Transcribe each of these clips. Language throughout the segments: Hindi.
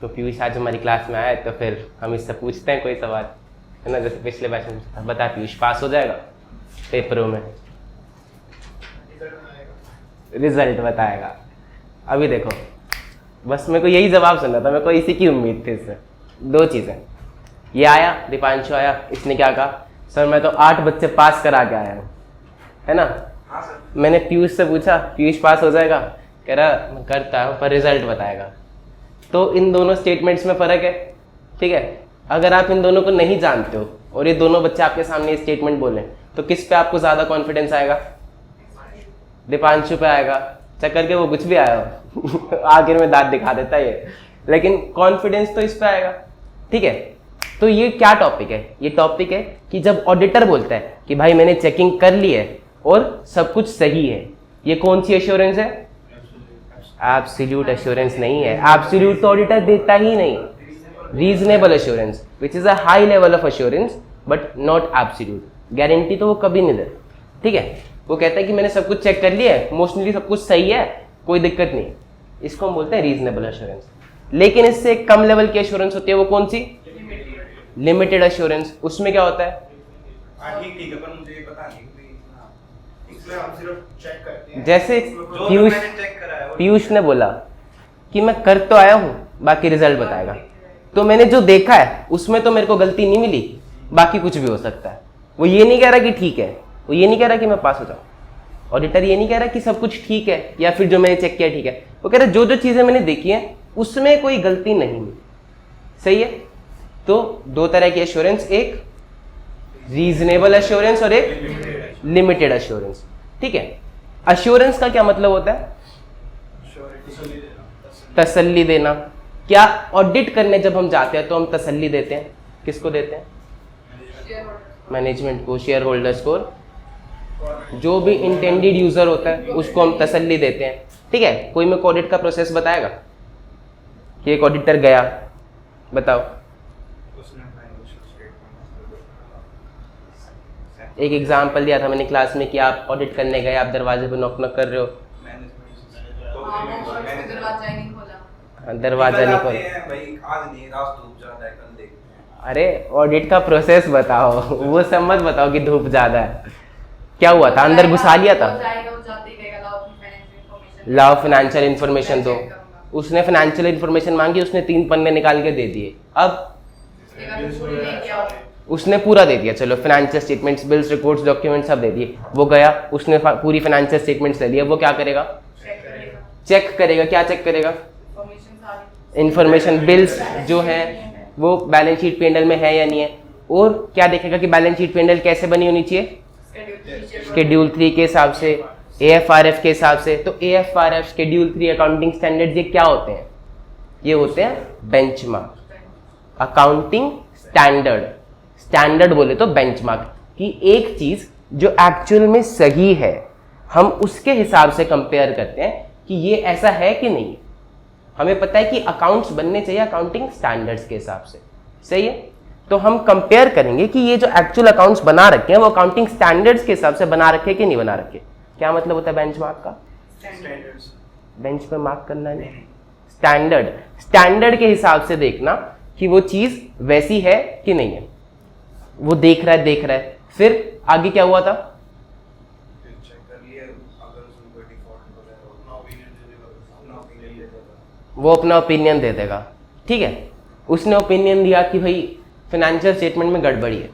तो पीयूष आज हमारी क्लास में आया तो फिर हम इससे पूछते हैं कोई सवाल, है ना। जैसे पिछले बैच में पूछा, बता पीयूष पास हो जाएगा पेपरों में? रिजल्ट बताएगा। अभी देखो, बस मेरे को यही जवाब सुनना था, मेरे को इसी की उम्मीद थी इससे। दो चीज़ें, ये आया दीपांशु आया, इसने क्या कहा, सर मैं तो 8 बच्चे पास करा के आया हूँ, है ना। हाँ सर। मैंने पीयूष से पूछा पीयूष पास हो जाएगा, कह रहा मैं करता हूँ पर रिजल्ट बताएगा। तो इन दोनों स्टेटमेंट्स में फ़र्क है, ठीक है। अगर आप इन दोनों को नहीं जानते हो और ये दोनों बच्चे आपके सामने स्टेटमेंट बोलें तो किस पे आपको ज़्यादा कॉन्फिडेंस आएगा? दीपांशु पे आएगा, चक्कर के वो कुछ भी आया हो आखिर में दांत दिखा देता है ये, लेकिन कॉन्फिडेंस तो इस पे आएगा, ठीक है। तो ये क्या टॉपिक है? ये टॉपिक है कि जब ऑडिटर बोलता है कि भाई मैंने चेकिंग कर ली है और सब कुछ सही है, ये कौन सी एश्योरेंस है? एब्सोल्यूट एश्योरेंस नहीं है। एब्सोल्यूट तो ऑडिटर देता ही नहीं। Reasonable assurance which is a high level of assurance but not absolute. Guarantee तो वो कभी नहीं देता, ठीक है। वो कहता है कि मैंने सब कुछ चेक कर लिया है, मोस्टली सब कुछ सही है, कोई दिक्कत नहीं। इसको हम बोलते हैं रीजनेबल एश्योरेंस। लेकिन इससे कम लेवल की एश्योरेंस होती है, वो कौन सी? Limited assurance. उसमें क्या होता है? ठीक है, पर मुझे ये पता नहीं कि इसमें हम सिर्फ चेक करते हैं। जैसे पीयूष पीयूष ने बोला कि मैं कर तो आया हूँ, बाकी रिजल्ट बताएगा। तो मैंने जो देखा है उसमें तो मेरे को गलती नहीं मिली, बाकी कुछ भी हो सकता है। वो ये नहीं कह रहा कि ठीक है, वो ये नहीं कह रहा कि मैं पास हो जाऊँ। ऑडिटर ये नहीं कह रहा कि सब कुछ ठीक है या फिर जो मैंने चेक किया ठीक है। वो कह रहा जो जो चीज़ें मैंने देखी हैं उसमें कोई गलती नहीं मिली, सही है। तो दो तरह की एश्योरेंस, एक रीजनेबल एश्योरेंस और एक लिमिटेड एश्योरेंस, ठीक है। एश्योरेंस का क्या मतलब होता है? तसल्ली देना। क्या ऑडिट करने जब हम जाते हैं तो हम तसल्ली देते हैं, किसको देते हैं? मैनेजमेंट को, शेयर होल्डर्स को, जो भी इंटेंडेड यूजर होता है उसको हम तसल्ली देते हैं, ठीक है। कोई मेरे को ऑडिट का प्रोसेस बताएगा कि एक ऑडिटर गया, बताओ। एक एग्जांपल दिया था मैंने क्लास में कि आप ऑडिट करने गए, आप दरवाजे पे नॉक नॉक कर रहे हो, दरवाजा नहीं खोला। अरे ऑडिट का प्रोसेस बताओ, वो सब मत बताओ कि धूप ज्यादा है। क्या हुआ था? अंदर घुसा लिया था। लॉ ऑफ फाइनेंशियल इंफॉर्मेशन दो। उसने फाइनेंशियल इंफॉर्मेशन मांगी, उसने 3 पन्ने निकाल के दे दिए। अब उसने पूरा दे दिया, चलो financial statements, bills, reports, document सब दे दिए। वो गया, उसने पूरी फाइनेंशियल स्टेटमेंट्स ले लिया। वो क्या करेगा? चेक करेगा। क्या चेक करेगा? इंफॉर्मेशन, बिल्स जो है वो बैलेंस शीट पेंडल में है या नहीं है। और क्या देखेगा कि बैलेंस शीट पेंडल कैसे बनी होनी चाहिए? शेड्यूल 3 के हिसाब से, AFRF के हिसाब से। तो AFRF, शेड्यूल 3 अकाउंटिंग स्टैंडर्ड, ये क्या होते हैं? ये होते हैं बेंचमार्क। अकाउंटिंग स्टैंडर्ड, स्टैंडर्ड बोले तो बेंचमार्क, कि एक चीज जो एक्चुअल में सही है हम उसके हिसाब से कंपेयर करते हैं कि ये ऐसा है कि नहीं। हमें पता है कि अकाउंट्स बनने चाहिए अकाउंटिंग स्टैंडर्ड्स के हिसाब से, सही है। तो हम कंपेयर करेंगे कि ये जो एक्चुअल अकाउंट्स बना रखे हैं वो अकाउंटिंग स्टैंडर्ड्स के हिसाब से बना रखे कि नहीं बना रखे। क्या मतलब होता है बेंचमार्क का? बेंच पे मार्क करना नहीं, स्टैंडर्ड, स्टैंडर्ड के हिसाब से देखना कि वो चीज वैसी है कि नहीं है। वो देख रहा है। फिर आगे क्या हुआ था? वो अपना ओपिनियन दे देगा, ठीक है। उसने ओपिनियन दिया कि भाई फाइनेंशियल स्टेटमेंट में गड़बड़ी है।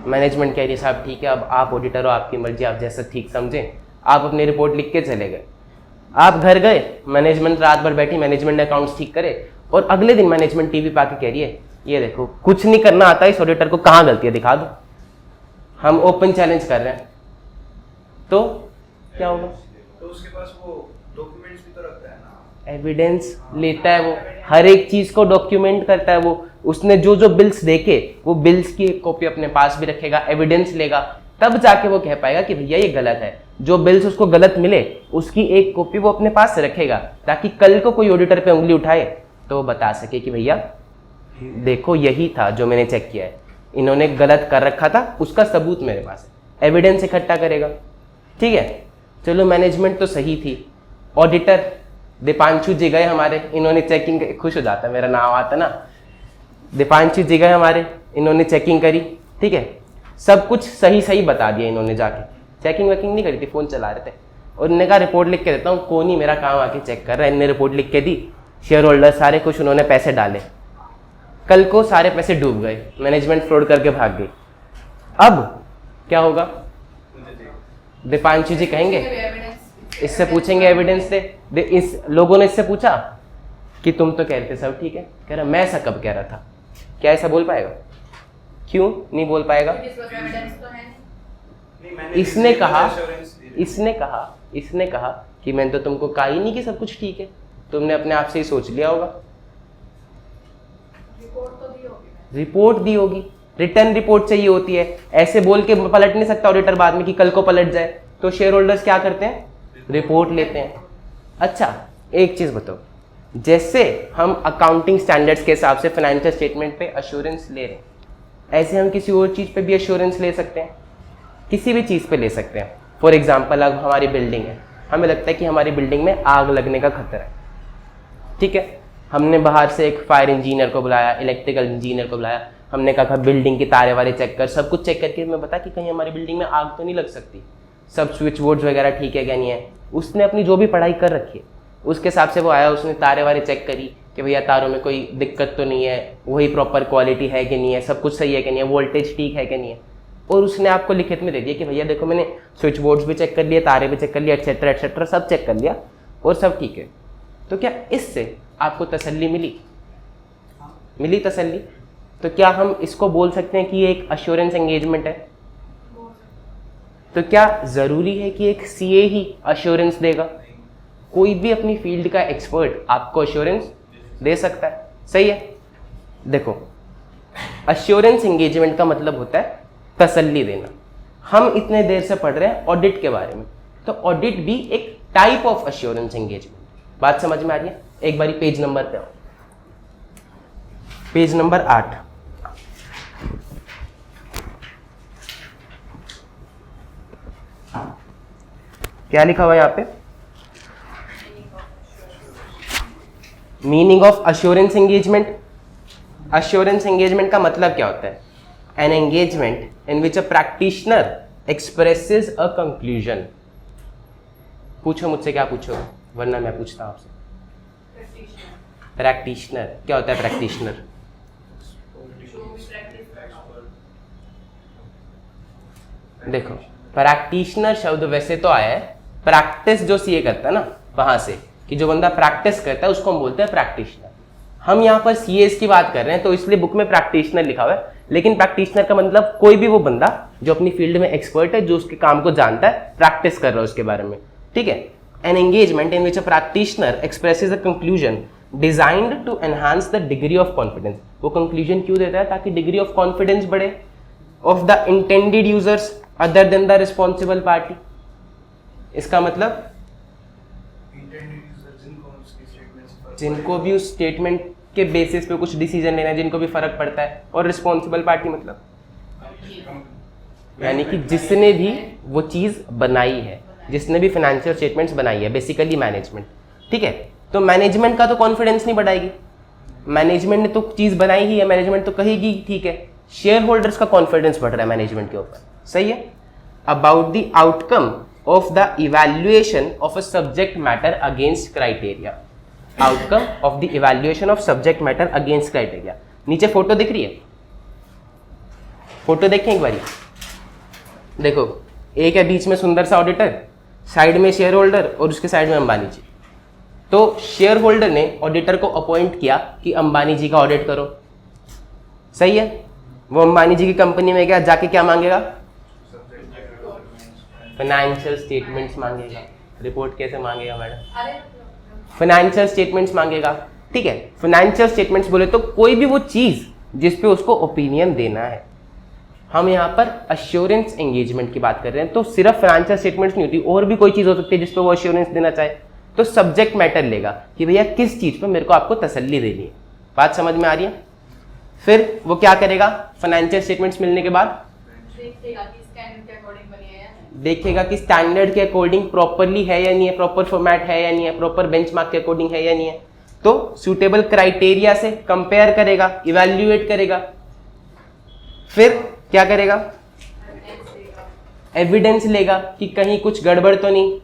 मैनेजमेंट कह रही है साहब ठीक है, अब आप ऑडिटर हो, आपकी मर्जी, आप जैसा ठीक समझें। आप अपनी रिपोर्ट लिख के चले गए, आप घर गए, मैनेजमेंट रात भर बैठी, मैनेजमेंट ने अकाउंट्स ठीक करे, और अगले दिन मैनेजमेंट टीवी पे आके कह रही है ये देखो कुछ नहीं करना आता इस ऑडिटर को, कहाँ गलती है दिखा दो। हम ओपन चैलेंज कर रहे हैं, तो क्या होगा? तो उसके पास वो डॉक्यूमेंट्स भी तो रखता है ना, एविडेंस लेता है, वो हर एक चीज को डॉक्यूमेंट करता है। वो उसने जो जो बिल्स देखे वो बिल्स की एक कॉपी अपने पास भी रखेगा, एविडेंस लेगा, तब जाके वो कह पाएगा कि भैया ये गलत है। जो बिल्स उसको गलत मिले उसकी एक कॉपी वो अपने पास रखेगा, ताकि कल को कोई ऑडिटर पे उंगली उठाए तो वो बता सके कि भैया देखो यही था जो मैंने चेक किया है, इन्होंने गलत कर रखा था, उसका सबूत मेरे पास है। एविडेंस इकट्ठा करेगा, ठीक है। चलो मैनेजमेंट तो सही थी, ऑडिटर दीपांशु जी गए हमारे, इन्होंने चेकिंग, खुश हो जाता मेरा नाम आता ना, दीपांशु जी गए हमारे, इन्होंने चेकिंग करी, ठीक है, सब कुछ सही सही बता दिया इन्होंने, जाके चेकिंग वेकिंग नहीं करी थी, फ़ोन चला रहे थे, और उन्होंने कहा रिपोर्ट लिख के देता हूँ, कौन ही मेरा काम आके चेक कर रहा है, इनने रिपोर्ट लिख के दी, शेयर होल्डर सारे खुश, उन्होंने पैसे डाले, कल को सारे पैसे डूब गए, मैनेजमेंट फ्रॉड करके भाग गई। अब क्या होगा? दीपांशु जी कहेंगे, इससे पूछेंगे एविडेंस दे, इस लोगों ने इससे पूछा कि तुम तो कह रहे थे सब ठीक है, कह रहा मैं ऐसा कब कह रहा था, क्या ऐसा बोल पाएगा? क्यों नहीं बोल पाएगा? इसने कहा कि मैंने तो तुमको कहा ही नहीं कि सब कुछ ठीक है, तुमने अपने आप से ही सोच लिया होगा। रिपोर्ट दी होगी, रिटर्न रिपोर्ट चाहिए होती है, ऐसे बोल के पलट नहीं सकता ऑडिटर बाद में कि कल को पलट जाए, तो शेयर होल्डर्स क्या करते हैं? रिपोर्ट लेते हैं। अच्छा एक चीज बताओ, जैसे हम अकाउंटिंग स्टैंडर्ड्स के हिसाब से फाइनेंशियल स्टेटमेंट पे अश्योरेंस ले रहे हैं, ऐसे हम किसी और चीज पे भी अश्योरेंस ले सकते हैं, किसी भी चीज पे ले सकते हैं। फॉर एग्जाम्पल अब हमारी बिल्डिंग है, हमें लगता है कि हमारी बिल्डिंग में आग लगने का खतरा है, ठीक है, हमने बाहर से एक फायर इंजीनियर को बुलाया, इलेक्ट्रिकल इंजीनियर को बुलाया, हमने कहा बिल्डिंग की तारे वारे चेक कर, सब कुछ चेक करके हमें बता कि कहीं हमारी बिल्डिंग में आग तो नहीं लग सकती, सब स्विच बोर्ड्स वगैरह ठीक है क्या नहीं है, उसने अपनी जो भी पढ़ाई कर रखी है उसके हिसाब से वो आया, उसने तारे वारे चेक करी कि भैया तारों में कोई दिक्कत तो नहीं है, वही प्रॉपर क्वालिटी है कि नहीं है, सब कुछ सही है कि नहीं है, वोल्टेज ठीक है कि नहीं है, और उसने आपको लिखित में दे दिया कि भैया देखो मैंने स्विच बोर्ड्स भी चेक कर लिए, तारे भी चेक कर लिया, एटसेट्रा एटसेट्रा सब चेक कर लिया और सब ठीक है। तो क्या इससे आपको तसल्ली मिली तसल्ली? तो क्या हम इसको बोल सकते हैं कि ये एक अश्योरेंस एंगेजमेंट है? तो क्या जरूरी है कि एक सीए ही अश्योरेंस देगा? कोई भी अपनी फील्ड का एक्सपर्ट आपको अश्योरेंस दे सकता है, सही है। देखो अश्योरेंस एंगेजमेंट का मतलब होता है तसल्ली देना। हम इतने देर से पढ़ रहे हैं ऑडिट के बारे में, तो ऑडिट भी एक टाइप ऑफ अश्योरेंस एंगेजमेंट, बात समझ में आ रही है? एक बारी पेज नंबर पे आओ, पेज नंबर 8। क्या लिखा हुआ है यहाँ पे? Meaning of assurance engagement. Assurance engagement का मतलब क्या होता है? An engagement in which a practitioner expresses a conclusion. पूछो मुझसे क्या पूछो, वरना मैं पूछता हूं आपसे। प्रैक्टिशनर क्या होता है? प्रैक्टिशनर देखो, प्रैक्टिशनर शब्द वैसे तो आया है प्रैक्टिस जो सीए करता है ना, वहां से कि जो बंदा प्रैक्टिस करता है उसको हम बोलते हैं प्रैक्टिशनर। हम यहाँ पर सीएस की बात कर रहे हैं तो इसलिए बुक में प्रैक्टिशनर लिखा हुआ है, लेकिन प्रैक्टिशनर का मतलब कोई भी वो बंदा जो अपनी फील्ड में एक्सपर्ट है, जो उसके काम को जानता है, प्रैक्टिस कर रहा है उसके बारे में, ठीक है। An engagement in which a practitioner expresses a conclusion designed to enhance the degree of confidence. वो कंक्लूजन क्यों देता है? ताकि डिग्री ऑफ कॉन्फिडेंस बढ़े of the intended users other than the responsible party. इसका मतलब जिनको भी उस स्टेटमेंट के बेसिस पे कुछ डिसीजन लेना है, जिनको भी फर्क पड़ता है, और रिस्पॉन्सिबल पार्टी मतलब यानी कि जिसने भी वो चीज बनाई है, जिसने भी फाइनेंशियल स्टेटमेंट्स बनाई है, बेसिकली मैनेजमेंट, ठीक है। तो मैनेजमेंट का तो कॉन्फिडेंस नहीं बढ़ाएगी, मैनेजमेंट ने तो चीज बनाई ही है, मैनेजमेंट तो कहेगी ठीक है। शेयर होल्डर्स का कॉन्फिडेंस बढ़ रहा है मैनेजमेंट के ऊपर, सही है। About the outcome of the evaluation of a subject matter against criteria. Outcome of the evaluation of subject matter against criteria. नीचे फोटो दिख रही है, फोटो देखें एक बारी। देखो एक है बीच में सुंदर सा ऑडिटर, साइड में शेयर होल्डर और उसके साइड में अंबानी जी। तो शेयर होल्डर ने ऑडिटर को अपॉइंट किया कि अंबानी जी का ऑडिट करो, सही है। वो अंबानी जी की कंपनी में गया, जाके क्या मांगेगा? फाइनेंशियल स्टेटमेंट्स मांगेगा। रिपोर्ट कैसे मांगेगा मैडम? फाइनेंशियल स्टेटमेंट्स मांगेगा, ठीक है। फाइनेंशियल स्टेटमेंट्स बोले तो कोई भी वो चीज जिस पे उसको ओपिनियन देना है। हम यहाँ पर अश्योरेंस एंगेजमेंट की बात कर रहे हैं, तो सिर्फ फाइनेंशियल स्टेटमेंट्स नहीं होती, और भी कोई चीज हो सकती है जिस पे वो अश्योरेंस देना चाहे। तो सब्जेक्ट मैटर लेगा कि भैया किस चीज पे मेरे को आपको तसल्ली देनी है, बात समझ में आ रही है। फिर वो क्या करेगा? फाइनेंशियल स्टेटमेंट्स मिलने के बाद देखेगा कि स्टैंडर्ड के अकॉर्डिंग प्रॉपरली है या नहीं है, प्रॉपर फॉर्मेट है या नहीं है, प्रॉपर बेंचमार्क के अकॉर्डिंग है या नहीं है। तो सूटेबल क्राइटेरिया से कंपेयर करेगा, इवैल्यूएट करेगा, फिर क्या करेगा, एविडेंस लेगा कि कहीं कुछ गड़बड़ तो नहीं,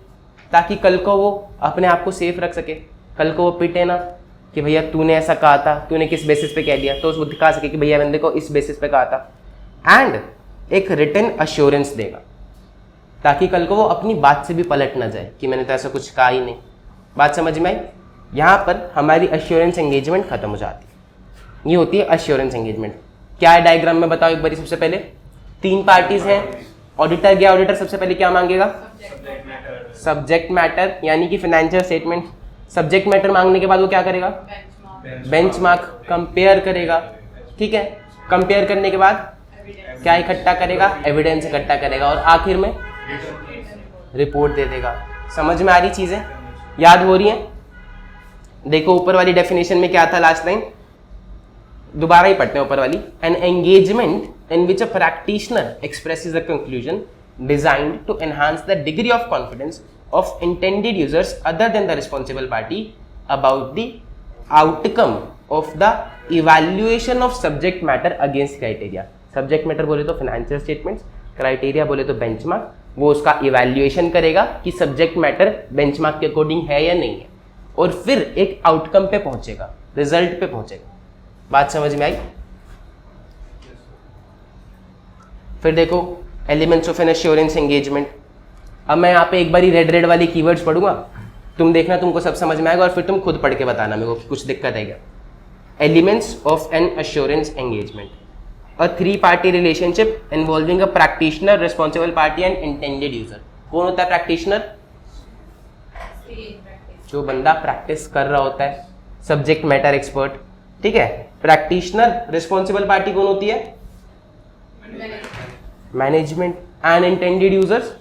ताकि कल को वो अपने आप को सेफ रख सके, कल को वो पिटे ना कि भैया तूने ऐसा कहा था, तूने किस बेसिस पे कह दिया, तो उसको दिखा सके कि भैया बंदे को इस बेसिस पे कहा था। एंड एक रिटन अश्योरेंस देगा ताकि कल को वो अपनी बात से भी पलट ना जाए कि मैंने तो ऐसा कुछ कहा ही नहीं। बात समझ में आई? यहाँ पर हमारी अश्योरेंस एंगेजमेंट खत्म हो जाती है। ये होती है अश्योरेंस एंगेजमेंट। क्या है डायग्राम में बताओ एक बार। सबसे पहले 3 पार्टीज हैं, ऑडिटर गया, ऑडिटर सबसे पहले क्या मांगेगा, सब्जेक्ट मैटर यानी कि फाइनेंशियल स्टेटमेंट। सब्जेक्ट मैटर मांगने के बाद वो क्या करेगा, बेंचमार्क कंपेयर करेगा, ठीक है। कंपेयर करने के बाद क्या इकट्ठा करेगा, एविडेंस इकट्ठा करेगा, और आखिर में रिपोर्ट दे देगा। समझ में आ रही चीजें, याद हो रही हैं? देखो ऊपर वाली डेफिनेशन में क्या था, लास्ट लाइन दोबारा ही पढ़ते हैं ऊपर वाली। An engagement in which a practitioner expresses a conclusion designed to enhance the degree of confidence of intended users other than the responsible party about the outcome of the evaluation of subject matter against criteria। subject matter बोले तो financial statements, criteria बोले तो benchmark। वो उसका evaluation करेगा कि subject matter benchmark के according है या नहीं है, और फिर एक outcome पे पहुंचेगा, result पे पहुंचेगा। बात समझ में आई? फिर देखो elements of an assurance engagement। अब मैं यहाँ पे एक बारी रेड रेड वाली कीवर्ड्स पढ़ूंगा, तुम देखना तुमको सब समझ में आएगा, और फिर तुम खुद पढ़ के बताना मेरे को कुछ दिक्कत है क्या। Elements of an assurance engagement, a 3 party relationship involving a practitioner, responsible party and intended user. कौन होता है प्रैक्टिशनर? जो बंदा प्रैक्टिस कर रहा होता है, सब्जेक्ट मैटर एक्सपर्ट, ठीक है। प्रैक्टिशनर, रिस्पॉन्सिबल पार्टी कौन होती है? Management. And intended users,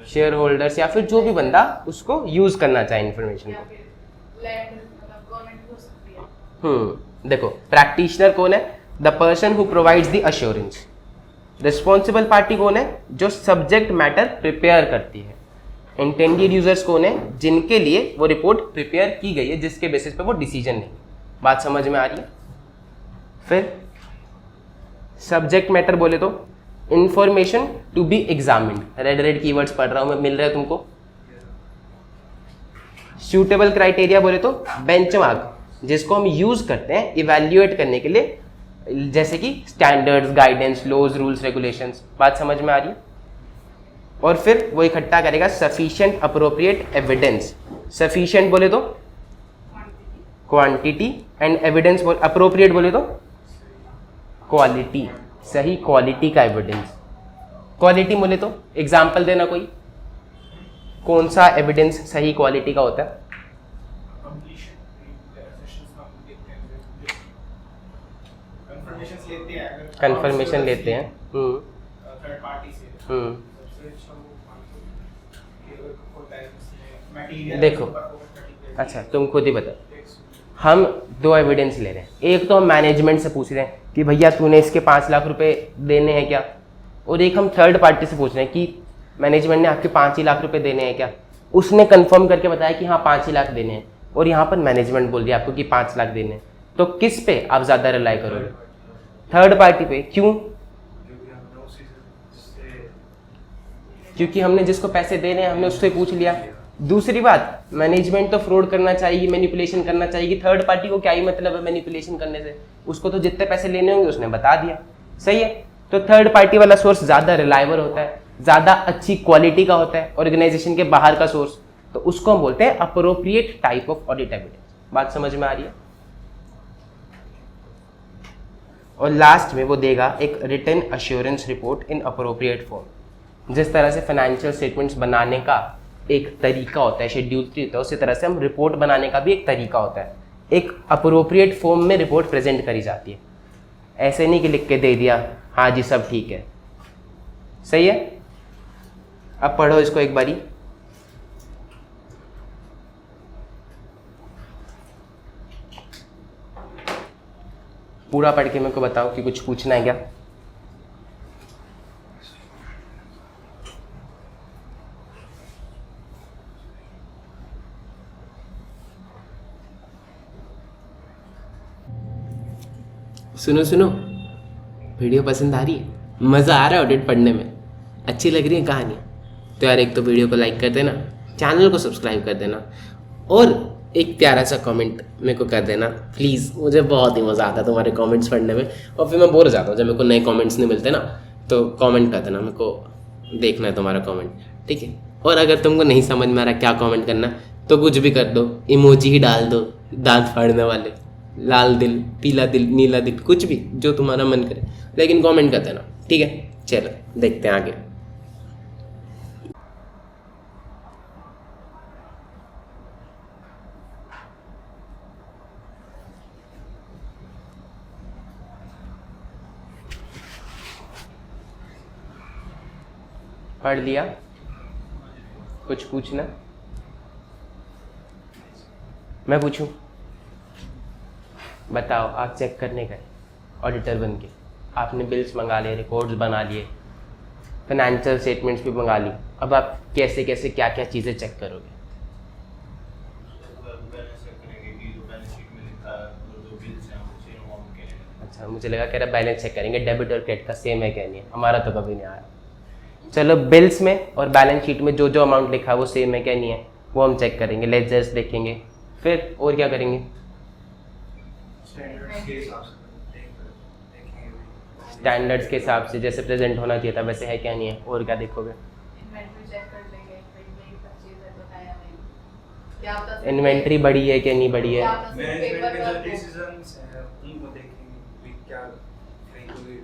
share holders, या फिर जो भी बंदा उसको यूज करना चाहे इंफॉर्मेशन को। देखो प्रैक्टिशनर कौन है? The person who provides the assurance. Responsible party कौन है? जो सब्जेक्ट मैटर प्रिपेयर करती है। इंटेंडेड यूजर्स कौन है? जिनके लिए वो रिपोर्ट प्रिपेयर की गई है, जिसके बेसिस पे वो डिसीजन नहीं। बात समझ में आ रही है? फिर सब्जेक्ट मैटर बोले तो information to be examined. Red red keywords पढ़ रहा हूं मैं, मिल रहा है तुमको? सूटेबल क्राइटेरिया बोले तो बेंचमार्क, जिसको हम यूज करते हैं इवैल्यूएट करने के लिए, जैसे कि standards, guidance, laws, rules, regulations. बात समझ में आ रही है? और फिर वो इकट्ठा करेगा सफिशिएंट अप्रोप्रिएट एविडेंस। सफिशिएंट बोले तो क्वांटिटी, एंड एविडेंस अप्रोप्रिएट बोले तो क्वालिटी, सही क्वालिटी का एविडेंस। क्वालिटी बोले तो एग्जाम्पल देना कोई, कौन सा एविडेंस सही क्वालिटी का होता है? कंफर्मेशन लेते हैं थर्ड पार्टी से। देखो अच्छा तुम खुद ही बताओ, हम 2 एविडेंस ले रहे हैं। एक तो हम मैनेजमेंट से पूछ रहे हैं कि भैया तूने इसके 5 लाख रुपए देने हैं क्या, और एक हम थर्ड पार्टी से पूछ रहे हैं कि मैनेजमेंट ने आपके 5 ही लाख रुपए देने हैं क्या। उसने कंफर्म करके बताया कि हाँ 5 ही लाख देने हैं, और यहाँ पर मैनेजमेंट बोल दिया आपको कि 5 लाख देने हैं। तो किस पे आप ज़्यादा रिलाई करोगे? थर्ड पार्टी पे। क्यों? क्योंकि हमने जिसको पैसे देने हैं हमने उससे पूछ लिया। दूसरी बात, मैनेजमेंट तो फ्रॉड करना चाहिए, मैनिपुलेशन करना चाहिए। थर्ड पार्टी को क्या ही मतलब है मैनिपुलेशन करने से? उसको तो जितने पैसे लेने होंगे उसने बता दिया, सही है। तो थर्ड पार्टी वाला सोर्स ज़्यादा रिलायबल होता है, ज़्यादा अच्छी क्वालिटी का होता है, ऑर्गेनाइजेशन के बाहर का सोर्स, तो उसको हम बोलते हैं appropriate type of audit evidence. बात समझ में आ रही है? और लास्ट में वो देगा एक written assurance report in appropriate form. जिस तरह से फाइनेंशियल स्टेटमेंट्स बनाने का एक तरीका होता है, शेड्यूल 3 होता है, उसी तरह से हम रिपोर्ट बनाने का भी एक तरीका होता है। एक अप्रोप्रिएट फॉर्म में रिपोर्ट प्रेजेंट करी जाती है, ऐसे नहीं कि लिख के दे दिया हाँ जी सब ठीक है, सही है। अब पढ़ो इसको एक बारी। पूरा पढ़ के मेरे को बताओ कि कुछ पूछना है क्या। सुनो सुनो, वीडियो पसंद आ रही है, मज़ा आ रहा है ऑडिट पढ़ने में, अच्छी लग रही है कहानी, तो यार एक तो वीडियो को लाइक कर देना, चैनल को सब्सक्राइब कर देना और एक प्यारा सा कमेंट मेरे को कर देना प्लीज़। मुझे बहुत ही मज़ा आता है तुम्हारे कमेंट्स पढ़ने में, और फिर मैं बोर हो जाता हूँ जब मेरे को नए कमेंट्स नहीं मिलते ना, तो कमेंट कर देना, मेरे को देखना है तुम्हारा कमेंट, ठीक है। और अगर तुमको नहीं समझ में आ रहा क्या कमेंट करना, तो कुछ भी कर दो, इमोजी ही डाल दो, दांत फाड़ने वाले, लाल दिल, पीला दिल, नीला दिल, कुछ भी जो तुम्हारा मन करे, लेकिन कमेंट कर देना, ठीक है। चलो देखते हैं आगे। पढ़ लिया? कुछ पूछना? मैं पूछूं? बताओ, आप चेक करने गए ऑडिटर बन के, आपने बिल्स मंगा लिए, रिकॉर्ड्स बना लिए, फाइनेंशियल स्टेटमेंट्स भी मंगा ली, अब आप कैसे कैसे क्या क्या चीज़ें चेक करोगे? अच्छा, मुझे लगा कह रहा बैलेंस चेक करेंगे, डेबिट और क्रेडिट का सेम है क्या नहीं है, हमारा तो कभी नहीं आया। चलो, बिल्स में और बैलेंस शीट में जो जो अमाउंट लिखा है वो सेम है क्या नहीं है, वो हम चेक करेंगे, लेजर्स देखेंगे, फिर और क्या करेंगे? स्टैंडर्ड्स के हिसाब से जैसे प्रेजेंट होना चाहिए था वैसे है क्या नहीं है, और क्या देखोगे? इन्वेंट्री बढ़ी है क्या नहीं बढ़ी है? मैनेजमेंट के जो डिसीजंस हैं उनको देखेंगे कि क्या कहीं कोई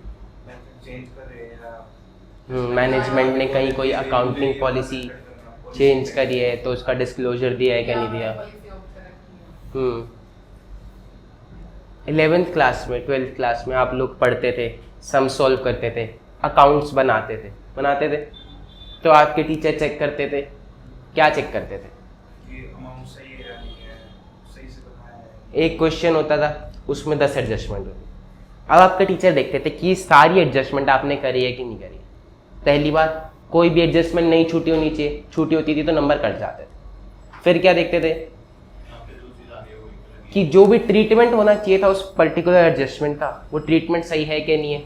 मेथड चेंज कर रहे हैं या मैनेजमेंट ने कहीं कोई अकाउंटिंग पॉलिसी चेंज करी है तो उसका डिस्क्लोजर दिया है क्या नहीं दिया? 11th क्लास में 12th क्लास में आप लोग पढ़ते थे, सम सॉल्व करते थे, अकाउंट्स बनाते थे, तो आपके टीचर चेक करते थे, क्या चेक करते थे? कि अमाउंट सही है या नहीं है, सही से बताया है। एक क्वेश्चन होता था, उसमें 10 एडजस्टमेंट होती। अब आपके टीचर देखते थे कि सारी एडजस्टमेंट आपने करी है कि नहीं करी है। पहली बात, कोई भी एडजस्टमेंट नहीं छूटी होनी चाहिए, छूटी होती थी तो नंबर कट जाते थे। फिर क्या देखते थे कि जो भी ट्रीटमेंट होना चाहिए था उस पर्टिकुलर एडजस्टमेंट का, वो ट्रीटमेंट सही है कि नहीं है,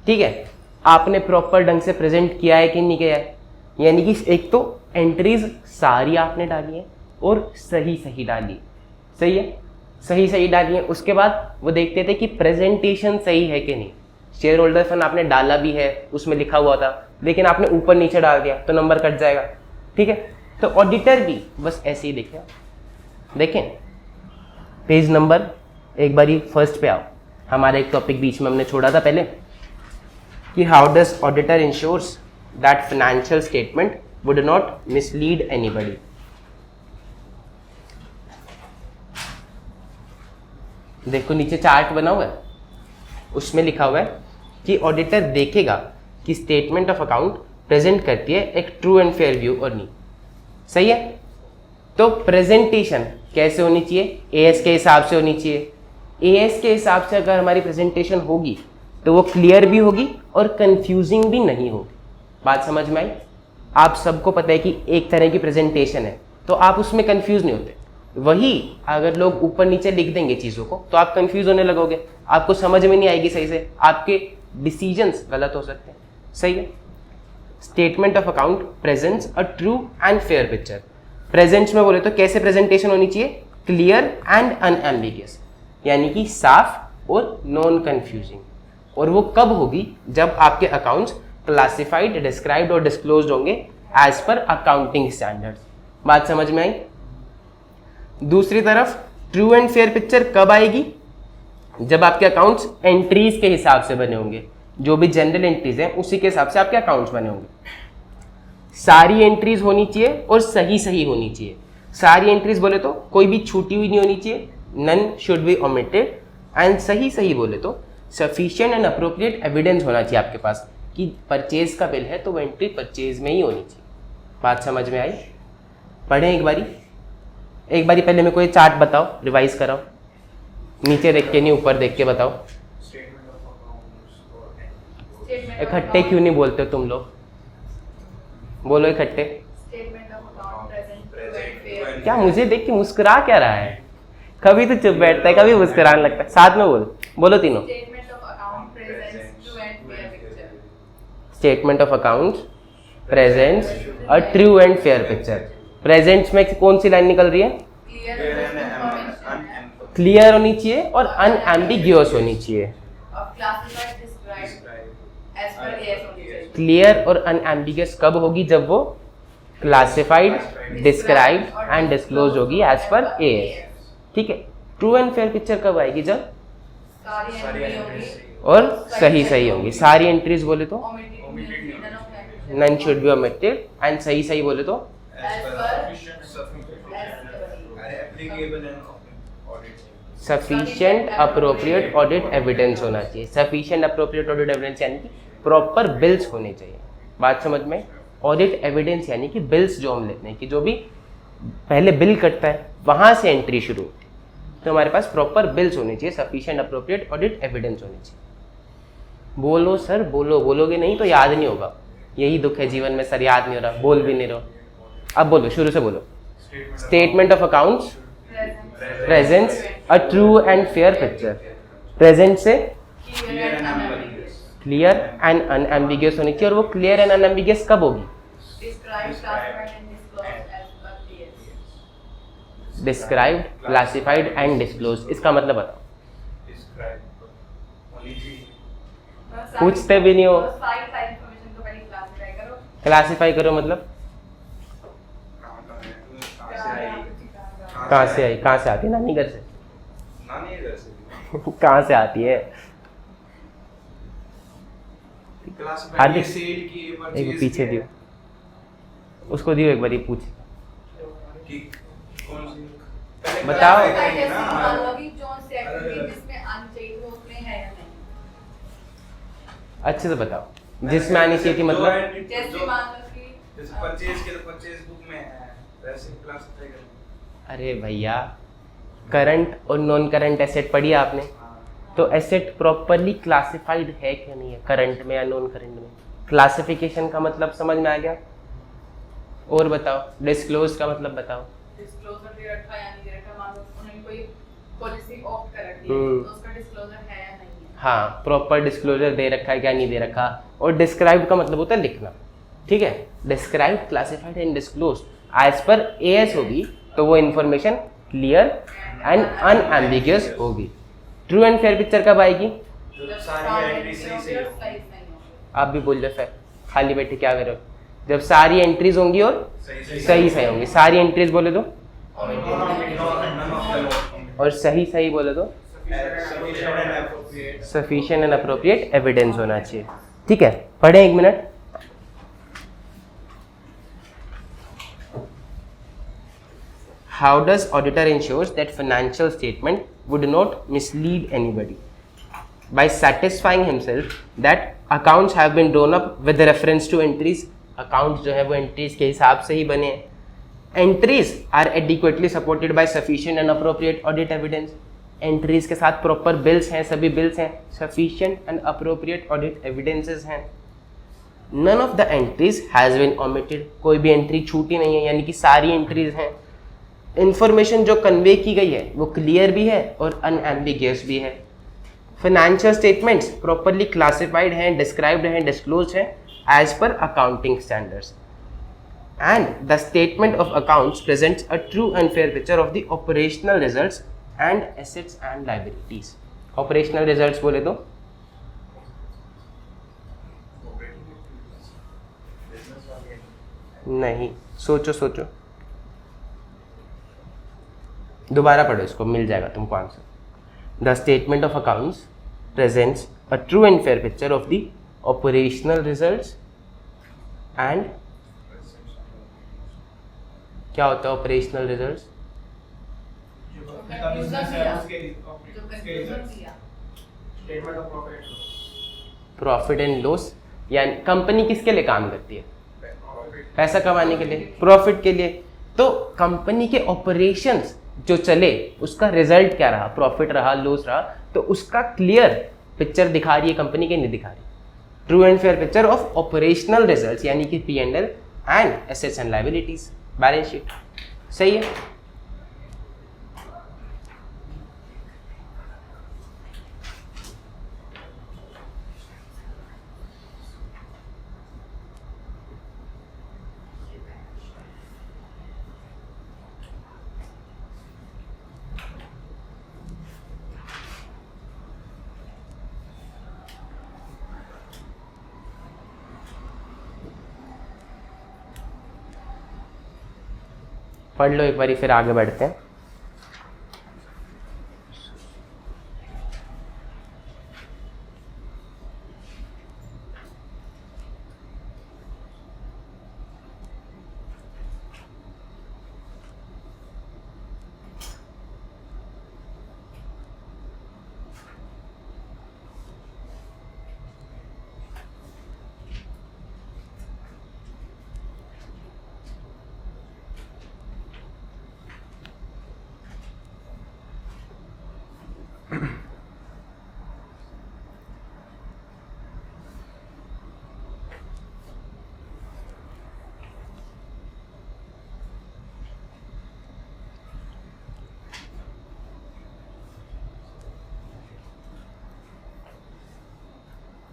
ठीक है, आपने प्रॉपर ढंग से प्रेजेंट किया है कि नहीं किया है। यानी कि एक तो एंट्रीज सारी आपने डाली है और सही सही डाली, सही है, सही सही डाली है। उसके बाद वो देखते थे कि प्रेजेंटेशन सही है कि नहीं। शेयर होल्डर फंड आपने डाला भी है, उसमें लिखा हुआ था, लेकिन आपने ऊपर नीचे डाल दिया तो नंबर कट जाएगा, ठीक है। तो ऑडिटर भी बस ऐसे ही देखें पेज नंबर, एक बारी फर्स्ट पे आओ। हमारा एक टॉपिक बीच में हमने छोड़ा था पहले कि how does auditor insures that financial statement would not mislead anybody. देखो नीचे चार्ट बना हुआ है, उसमें लिखा हुआ है कि ऑडिटर देखेगा कि स्टेटमेंट ऑफ अकाउंट प्रेजेंट करती है एक ट्रू एंड फेयर व्यू और नहीं, सही है। तो प्रेजेंटेशन कैसे होनी चाहिए? एएस के हिसाब से होनी चाहिए। एएस के हिसाब से अगर हमारी प्रेजेंटेशन होगी तो वो क्लियर भी होगी और कंफ्यूजिंग भी नहीं होगी। बात समझ में आई? आप सबको पता है कि एक तरह की प्रेजेंटेशन है तो आप उसमें कंफ्यूज नहीं होते। वही अगर लोग ऊपर नीचे लिख देंगे चीज़ों को तो आप कंफ्यूज होने लगोगे, आपको समझ में नहीं आएगी सही से, आपके डिसीजंस गलत हो सकते हैं, सही है। Statement of account presents a true and fair picture. Presents में बोले तो कैसे प्रेजेंटेशन होनी चाहिए? क्लियर एंड अनएम्बिगियस, यानी कि साफ और नॉन कंफ्यूजिंग। और वो कब होगी? जब आपके अकाउंट्स क्लासिफाइड, डिस्क्राइब्ड और डिस्क्लोज्ड होंगे एज पर अकाउंटिंग स्टैंडर्ड्स। बात समझ में आई? दूसरी तरफ ट्रू एंड फेयर पिक्चर कब आएगी? जब आपके अकाउंट्स एंट्रीज के हिसाब से बने होंगे, जो भी जनरल एंट्रीज हैं उसी के हिसाब से आपके अकाउंट्स बने होंगे। सारी एंट्रीज होनी चाहिए और सही सही होनी चाहिए। सारी एंट्रीज बोले तो कोई भी छूटी हुई नहीं होनी चाहिए, none should be omitted. And सही सही बोले तो सफिशिएंट एंड अप्रोप्रिएट एविडेंस होना चाहिए आपके पास कि परचेज का बिल है तो वो एंट्री परचेज में ही होनी चाहिए। बात समझ में आई? पढ़ें एक बारी पहले मेरे को ये चार्ट बताओ, रिवाइज कराओ, नीचे देख के नहीं ऊपर देख के बताओ। इकट्ठे क्यों नहीं बोलते हो तुम लोग? बोलो इकट्ठे। क्या मुझे देख के मुस्कुरा क्या रहा है? कभी तो चुप बैठता है, कभी मुस्कुराने लगता है। साथ में बोलो तीनों। Statement of accounts presents a true and fair picture. Presents में कौन सी लाइन निकल रही है? क्लियर होनी चाहिए और अनएम्बिग्यूअस होनी चाहिए। क्लियर और अनएम्बिगस कब होगी? जब वो क्लासिफाइड, डिस्क्राइब्ड एंड डिस्क्लोज होगी एज पर एएस। ठीक है। ट्रू एंड फेयर पिक्चर कब आएगी? जब और सही होंगी। सारी एंट्रीज बोले तो none should be omitted and सही बोले तो सफिशिएंट अप्रोप्रिएट ऑडिट एविडेंस होना चाहिए। सफिशिएंट अप्रोप्रिएट ऑडिट एविडेंस यानी कि प्रॉपर बिल्स होने चाहिए। बात समझ में? ऑडिट एविडेंस यानी कि बिल्स जो हम लेते हैं कि जो भी पहले बिल कटता है वहां से एंट्री शुरू होती है, तो हमारे पास प्रॉपर बिल्स होने चाहिए, सफिशिएंट अप्रोप्रिएट ऑडिट एविडेंस होनी चाहिए। बोलो सर, बोलोगे नहीं तो याद नहीं होगा। यही दुख है जीवन में सर, याद नहीं हो रहा, बोल भी नहीं रहो। अब बोलो, शुरू से बोलो। Statement of accounts presents a true and fair picture. Present से क्लियर एंड अनएम्बिगियस होनी चाहिए, और वो क्लियर एंड अनएम्बिगियस कब होगी? Described, classified and disclose. इसका मतलब बताओ। पूछते भी नहीं हो। क्लासिफाई करो मतलब कहाँ से आई? कहाँ से आती है? नानी घर से? कहाँ से आती है? हार्दिक एक पीछे दियो, उसको दियो एक बार, ये पूछ बताओ। अच्छे से बताओ। जिसमें आनी चाहिए थी मतलब अरे भैया, करंट और नॉन करंट एसेट पढ़ी आपने? तो एसेट प्रॉपरली क्लासिफाइड है क्या नहीं है, करंट में या नॉन करंट में? क्लासिफिकेशन का मतलब समझ में आ गया? और बताओ, डिस्क्लोज का मतलब बताओ। डिस्क्लोजर दे रखा या नहीं दे रखा, मान लो उन्होंने कोई पॉलिसी ऑप्ट कर रखी है तो उसका डिस्क्लोजर है या नहीं है। हाँ, प्रॉपर डिस्क्लोजर दे रखा है क्या नहीं दे रखा। और डिस्क्राइब्ड का मतलब होता है लिखना। ठीक है। Described, classified and disclose as per AS होगी तो वो इंफॉर्मेशन क्लियर एंड अनएम्बिगियस होगी। ट्रू एंड फेयर पिक्चर कब आएगी? आप भी बोल रहे फिर खाली बैठे क्या करो? जब सारी एंट्रीज होंगी और सही होंगी। सारी एंट्रीज बोले तो और सही बोले तो सफिशिएंट एंड अप्रोप्रिएट एविडेंस होना चाहिए। ठीक है, पढ़े एक minute. How does auditor ensures that financial statement would not mislead anybody? By satisfying himself that accounts have been drawn up with reference to entries. Accounts जो है वो entries के हिसाब से ही बने हैं। Entries are adequately supported by sufficient and appropriate audit evidence. Entries के साथ proper bills हैं, सभी bills हैं, sufficient and appropriate audit evidences हैं। None of the entries has been omitted. कोई भी entry छूटी नहीं है, यानी कि सारी entries हैं। इंफॉर्मेशन जो कन्वे की गई है वो क्लियर भी है और अनएम्बिगियस भी है। फाइनेंशियल स्टेटमेंट्स प्रॉपरली क्लासिफाइड हैं, डिस्क्राइब्ड हैं, डिस्क्लोज हैं as per accounting standards. And the statement of accounts presents a true and fair picture of the operational results and assets and liabilities. Operational results बोले तो नहीं, सोचो दोबारा पढ़ो इसको, मिल जाएगा तुमको answer. The statement of accounts presents a true and fair picture of the operational results and क्या होता है operational results? Profit and loss. यानी कंपनी किसके लिए काम करती है? पैसा कमाने के लिए, प्रॉफिट के लिए। तो कंपनी के ऑपरेशंस जो चले उसका रिजल्ट क्या रहा, प्रॉफिट रहा, लॉस रहा, तो उसका क्लियर पिक्चर दिखा रही है कंपनी के, नहीं दिखा रही? True and fair picture of operational results यानी कि P&L and assets and liabilities, balance sheet. सही है। पढ़ लो एक बारी, फिर आगे बढ़ते हैं।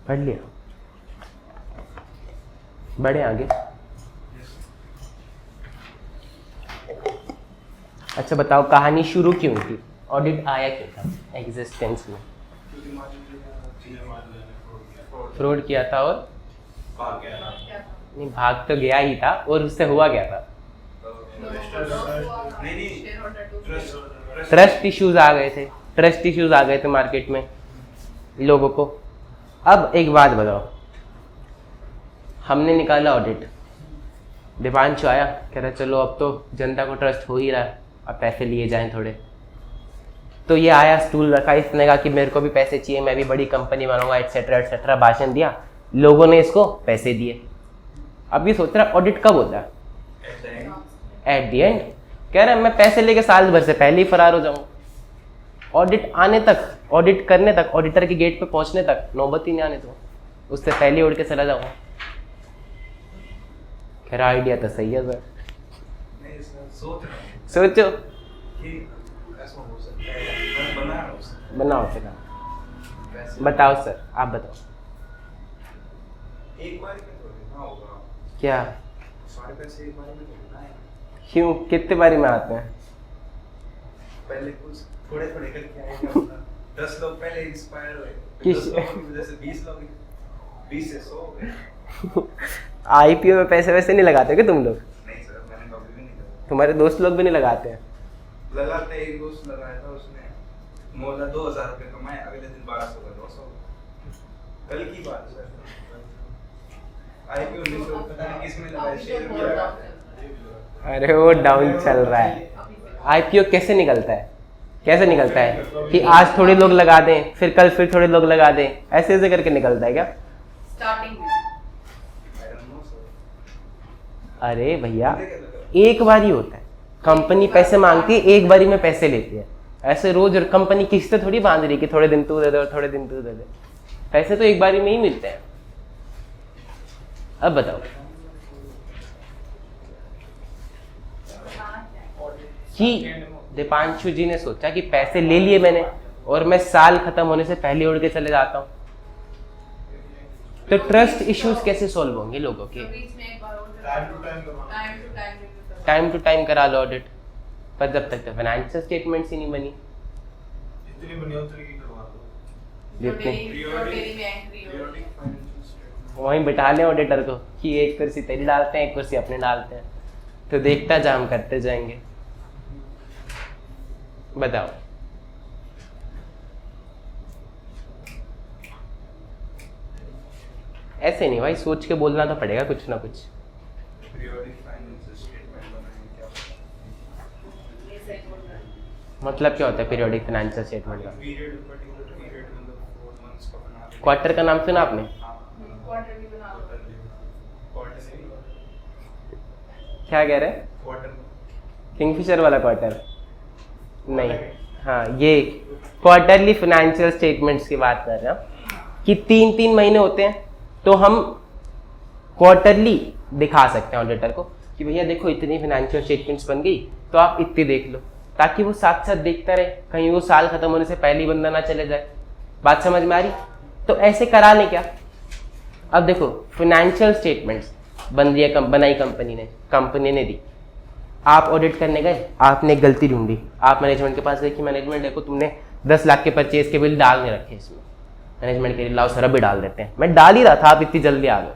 पढ़ लिया, बढ़े आगे। अच्छा बताओ, कहानी शुरू क्यों थी? ऑडिट आया क्यों था एग्जिस्टेंस में? फ्रॉड किया था और नहीं, भाग तो गया ही था, और उससे हुआ क्या था? ट्रस्ट इश्यूज आ गए थे, ट्रस्ट इश्यूज आ गए थे मार्केट में लोगों को। अब एक बात बताओ, हमने निकाला ऑडिट, दीपांशु आया, कह रहा चलो अब तो जनता को ट्रस्ट हो ही रहा है, अब पैसे लिए जाएं थोड़े। तो ये आया, स्टूल रखा, इसने कहा कि मेरे को भी पैसे चाहिए, मैं भी बड़ी कंपनी बनाऊंगा, एटसेट्रा एटसेट्रा, भाषण दिया, लोगों ने इसको पैसे दिए। अब ये सोच रहा ऑडिट कब होता है? At the end. कह रहा है मैं पैसे लेके साल भर से पहले ही फरार हो जाऊंगा, ऑडिट आने तक, ऑडिट करने तक, ऑडिटर के गेट पे पहुंचने तक नौबत ही नहीं आने दो, उससे पहले उड़ के चला जाऊंगा। कह रहा आइडिया तो सही है सर, नहीं सर, सोच रहा हूँ सोचो, कि ऐसा हो सकता है, मैं बना रहा हूँ सर। बनाओ फिर, पैसे बताओ सर, आप बताओ एक बार में थोड़ी ना होगा, क्या, सारे पैसे एक बार में थोड़ी ना आएंगे। क्यों, कितने बारी में आते हैं? पहले कुछ थोड़े थोड़े करके आएंगे। 10 लोग पहले इंस्पायर हुए, किस- 10 लोगों की वजह से 20 लोग, 20 से 100 हो गए। आईपीओ में पैसे वैसे नहीं लगाते क्या तुम लोग? नहीं सर, मैंने कभी भी नहीं करा। तुम्हारे दोस्त लोग भी नहीं लगाते हैं? लगाते, एक दोस्त लगाया था, उसने मोला 2000 रुपये कमाए, अगले दिन 1200 का लॉस हो गया। कल की बात सर, आईपीओ 1900 पता नहीं किसमें लगाया, शेयर में लगाया। अरे वो डाउन चल रहा है। आईपीओ कैसे निकलता है, कैसे निकलता है कि आज थोड़े लोग लगा दें, फिर कल फिर थोड़े लोग लगा दें, ऐसे ऐसे करके निकलता है क्या? स्टार्टिंग में I don't know, sir। अरे भैया, एक बार ही होता है, कंपनी पैसे मांगती है, एक बारी में पैसे लेती है। ऐसे रोज कंपनी किस्तें थोड़ी बांध रही कि थोड़े दिन तू दे दे और थोड़े दिन तू दे दे, पैसे तो एक बारी में ही मिलते हैं। अब बताओ कि दीपांशु जी ने सोचा कि पैसे ले लिए मैंने और मैं साल खत्म होने से पहले उड़ के चले जाता हूँ, तो ट्रस्ट इश्यूज कैसे सॉल्व होंगे लोगों के? बीच में एक बार और टाइम टू टाइम करा लो ऑडिट, पर जब तक तो फाइनेंशियल स्टेटमेंट्स ही नहीं बनी, जितनी बनी उतनी की करवा दो। जितने रोटेरी में एंट्री Periodic financial statement। वहीं बिठा लें ऑडिटर को कि एक कुर्सी तेरी डालते हैं, एक कुर्सी अपने डालते हैं, तो देखता जा हम करते जाएंगे। बताओ ऐसे नहीं भाई, सोच के बोलना तो पड़ेगा कुछ ना कुछ। Periodic financial statement बनाएं, क्या ये सही बोल रहा है। मतलब क्या होता है पीरियोडिक फाइनेंशियल स्टेटमेंट का? पीरियड, पर्टिकुलर पीरियड, मतलब 4 months का बना दें। क्वार्टर का नाम सुना आपने? क्वार्टर भी बना लो। क्वार्टर क्या कह रहे हैं? क्वार्टर किंगफिशर वाला क्वार्टर नहीं, हाँ ये क्वार्टरली फाइनेंशियल स्टेटमेंट्स की बात कर रहे हैं कि 3-3 महीने होते हैं, तो हम क्वार्टरली दिखा सकते हैं ऑडिटर को कि भैया देखो इतनी फाइनेंशियल स्टेटमेंट्स बन गई, तो आप इतनी देख लो, ताकि वो साथ साथ देखता रहे, कहीं वो साल खत्म होने से पहले ही बंदा ना चले जाए। बात समझ में आ रही? तो ऐसे करा लें क्या? अब देखो फाइनेंशियल स्टेटमेंट्स बन रही है, बनाई कंपनी ने दी, आप ऑडिट करने गए, आपने एक गलती ढूंढी, आप मैनेजमेंट के पास गए कि मैनेजमेंट देखो तुमने 10 लाख के परचेज के बिल डाल नहीं रखे इसमें। मैनेजमेंट के लिए लाओ सर अभी डाल देते हैं, मैं डाल ही रहा था, आप इतनी जल्दी आ गए।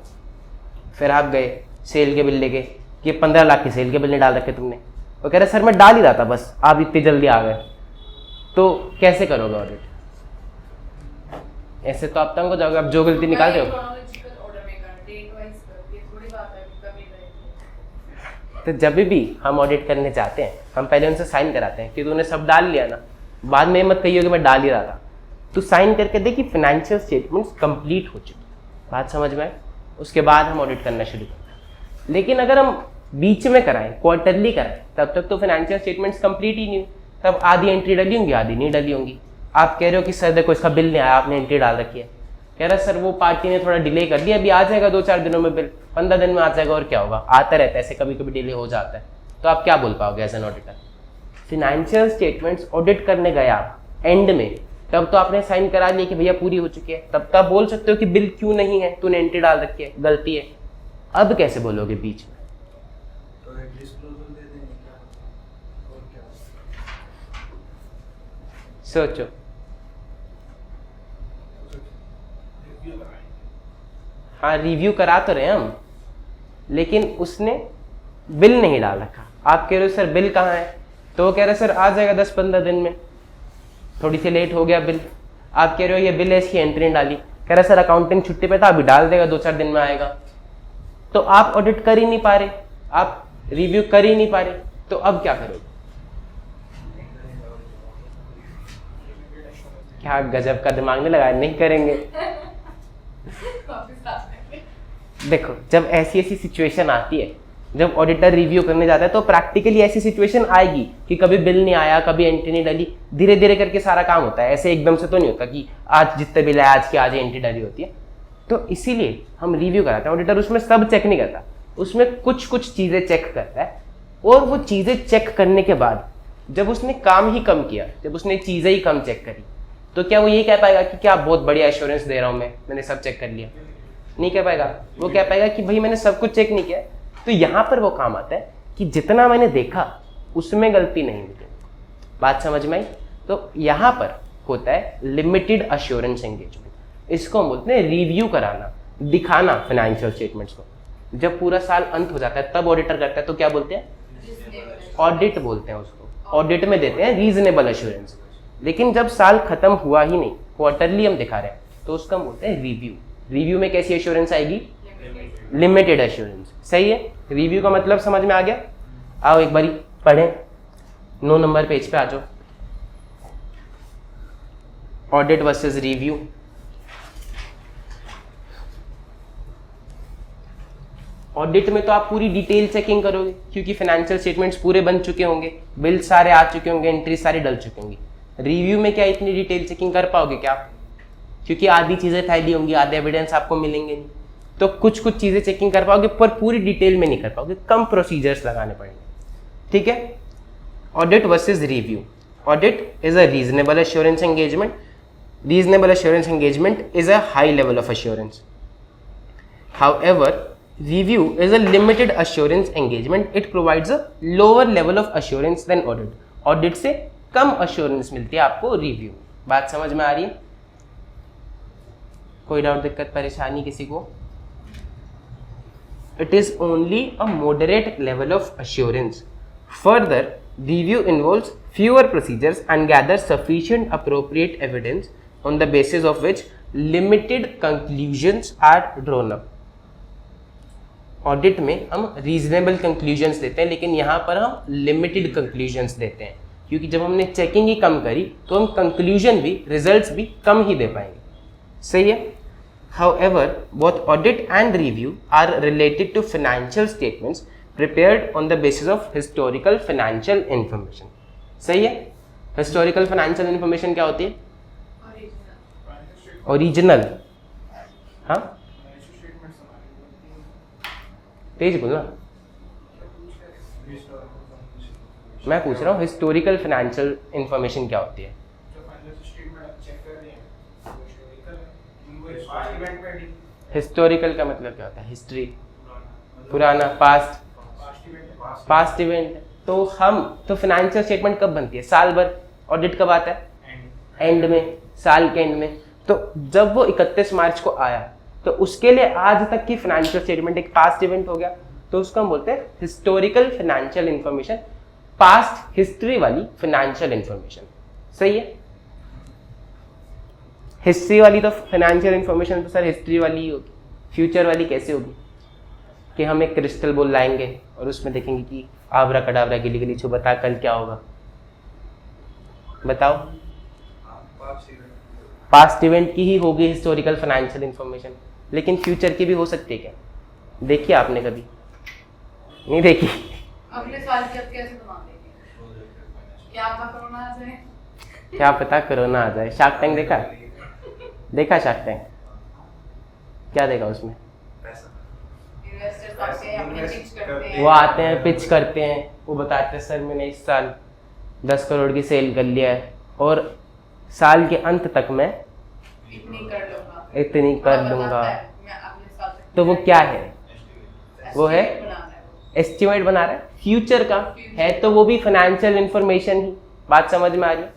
फिर आप गए सेल के बिल लेके कि 15 लाख के सेल के बिल नहीं डाल रखे तुमने, वो कह रहा सर मैं डाल ही रहा था बस, आप इतनी जल्दी आ गए। तो कैसे करोगे ऑडिट? ऐसे तो आप तंग हो जाओगे, आप जो गलती निकाल रहे हो। तो जब भी हम ऑडिट करने जाते हैं हम पहले उनसे साइन कराते हैं कि तूने सब डाल लिया ना, बाद में मत कहिए कि मैं डाल ही रहा था। तो साइन करके दे कि फाइनेंशियल स्टेटमेंट्स कंप्लीट हो चुकी। बात समझ में आए? उसके बाद हम ऑडिट करना शुरू करते हैं। लेकिन अगर हम बीच में कराएं, क्वार्टरली कराएं, तब तक तो फाइनेंशियल स्टेटमेंट्स कंप्लीट ही नहीं हुई। तब आधी एंट्री डली होंगी, आधी नहीं डली होंगी। आप कह रहे हो कि सर देखो इसका बिल नहीं आया, आपने एंट्री डाल रखी है। कह रहा सर वो पार्टी ने थोड़ा डिले कर दिया, अभी आ जाएगा 2-4 दिनों में बिल, 15 दिन में आ जाएगा, और क्या होगा, आता रहता है ऐसे, कभी कभी डिले हो जाता है। तो आप क्या बोल पाओगे as an auditor? Financial statements audit करने गए आप एंड में, तब तो आपने साइन करा लिया कि भैया पूरी हो चुकी है, तब तो आप बोल सकते हो कि बिल क्यों नहीं है, तूने एंट्री डाल रखी है, गलती है। अब कैसे बोलोगे बीच में? तो एक डिस्क्लोजर दे देंगे क्या, और क्या? सोचो। हाँ रिव्यू करा तो रहे हम, लेकिन उसने बिल नहीं डाल रखा। आप कह रहे हो सर बिल कहाँ है, तो वो कह रहे सर आ जाएगा 10-15 दिन में, थोड़ी सी लेट हो गया बिल। आप कह रहे हो ये बिल है, इसकी एंट्री नहीं डाली। कह रहा सर अकाउंटिंग छुट्टी पे था, अभी डाल देगा, 2-4 दिन में आएगा। तो आप ऑडिट कर ही नहीं पा रहे, आप रिव्यू कर ही नहीं पा रहे, तो अब क्या करोगे? क्या गजब का दिमाग नहीं लगाया, नहीं करेंगे। देखो जब ऐसी सिचुएशन आती है, जब ऑडिटर रिव्यू करने जाता है, तो प्रैक्टिकली ऐसी सिचुएशन आएगी कि कभी बिल नहीं आया, कभी एंट्री नहीं डली। धीरे धीरे करके सारा काम होता है, ऐसे एकदम से तो नहीं होता कि आज जितने बिल है आज की आज एंट्री डली होती है। तो इसीलिए हम रिव्यू कराते हैं। ऑडिटर उसमें सब चेक नहीं करता, उसमें कुछ कुछ चीजें चेक करता है, और वो चीजें चेक करने के बाद जब उसने काम ही कम किया, जब उसने चीजें ही कम चेक करी, तो क्या वो ये कह पाएगा कि क्या बहुत बढ़िया एश्योरेंस दे रहा हूं मैंने सब चेक कर लिया? नहीं कह पाएगा। वो कह पाएगा कि भाई मैंने सब कुछ चेक नहीं किया। तो यहां पर वो काम आता है कि जितना मैंने देखा उसमें गलती नहीं मिली। बात समझ में आई? तो यहां पर होता है लिमिटेड अश्योरेंस एंगेजमेंट। इसको हम बोलते हैं रिव्यू कराना, दिखाना फाइनेंशियल स्टेटमेंट्स को। जब पूरा साल अंत हो जाता है तब ऑडिटर करता है, तो क्या बोलते हैं? ऑडिट बोलते हैं उसको। ऑडिट में देते हैं रीजनेबल अश्योरेंस। लेकिन जब साल खत्म हुआ ही नहीं, क्वार्टरली हम दिखा रहे हैं, तो उसका हम बोलते हैं रिव्यू। रिव्यू में कैसी एश्योरेंस आएगी? Limited assurance. सही है? रिव्यू का मतलब समझ में आ गया? आओ एक बारी पढ़ें, 9 नंबर पेज पे आ जाओ। Audit versus review. ऑडिट में तो आप पूरी डिटेल चेकिंग करोगे, क्योंकि फाइनेंशियल स्टेटमेंट्स पूरे बन चुके होंगे, बिल सारे आ चुके होंगे, एंट्री सारी डल चुकी होंगी। रिव्यू में क्या इतनी डिटेल चेकिंग कर पाओगे क्या आप? क्योंकि आधी चीजें फैली होंगी, आधे एविडेंस आपको मिलेंगे नहीं। तो कुछ कुछ चीजें चेकिंग कर पाओगे, पर पूरी डिटेल में नहीं कर पाओगे, कम प्रोसीजर्स लगाने पड़ेंगे। ठीक है? Audit versus review. Audit is a reasonable assurance engagement. Reasonable assurance engagement is a high level of assurance. However, review is a limited assurance engagement. It provides a lower level of assurance than audit. Audit से कम assurance मिलती है आपको review. बात समझ में आ रही है? कोई डाउट, दिक्कत, परेशानी किसी को? It is only a moderate level of assurance. Further, review involves fewer procedures and gathers sufficient appropriate evidence on the basis of which limited conclusions are drawn up. Audit में हम रीजनेबल कंक्लूजन्स देते हैं, लेकिन यहाँ पर हम लिमिटेड कंक्लूजन्स देते हैं, क्योंकि जब हमने चेकिंग ही कम करी तो हम कंक्लूजन भी, रिजल्ट्स भी कम ही दे पाएंगे. सही है? However, both audit and review are related to financial statements prepared on the basis of historical financial information. सही है? Historical financial information क्या होती है? ओरिजिनल. हाँ, तेज बोलना. मैं पूछ रहा हूँ हिस्टोरिकल फाइनेंशियल इंफॉर्मेशन क्या होती है? हिस्टोरिकल का मतलब क्या होता है? हिस्ट्री, पुराना, पास्ट इवेंट. तो फाइनेंशियल स्टेटमेंट कब बनती है? साल भर. ऑडिट कब आता है? एंड में, साल के एंड में. तो जब वो 31 मार्च को आया तो उसके लिए आज तक की फाइनेंशियल स्टेटमेंट एक पास्ट इवेंट हो गया, तो उसको हम बोलते हैं historical financial information. Past history वाली फाइनेंशियल इंफॉर्मेशन। सही है, हिस्ट्री वाली तो फाइनेंशियल इंफॉर्मेशन तो सर हिस्ट्री वाली ही होगी, फ्यूचर वाली कैसे होगी? कि हम एक क्रिस्टल बॉल लाएंगे और उसमें देखेंगे कि आवरा कडावरा गिली गिली छू बता कल क्या होगा, बताओ। पास्ट इवेंट की ही होगी हिस्टोरिकल फाइनेंशियल इंफॉर्मेशन, लेकिन फ्यूचर की भी हो सकती है क्या? देखिए आपने कभी नहीं देखी? अगले साल की अब कैसे बना देंगे? क्या पता कोरोना आ जाए? क्या पता कोरोना आ जाए। शार्क टैंक देखा शार्क टैंक? क्या देखा उसमें? इन्वेस्टर्स आते हैं, अपने पिच करते हैं। वो आते हैं, पिच करते हैं, वो बताते हैं सर मैंने इस साल 10 करोड़ की सेल कर लिया है और साल के अंत तक मैं इतनी कर लूँगा। तो वो क्या है? वो है एस्टिमेट बना रहा है फ्यूचर का, है तो वो भी फाइनेंशियल इंफॉर्मेशन ही। बात समझ में आ रही है?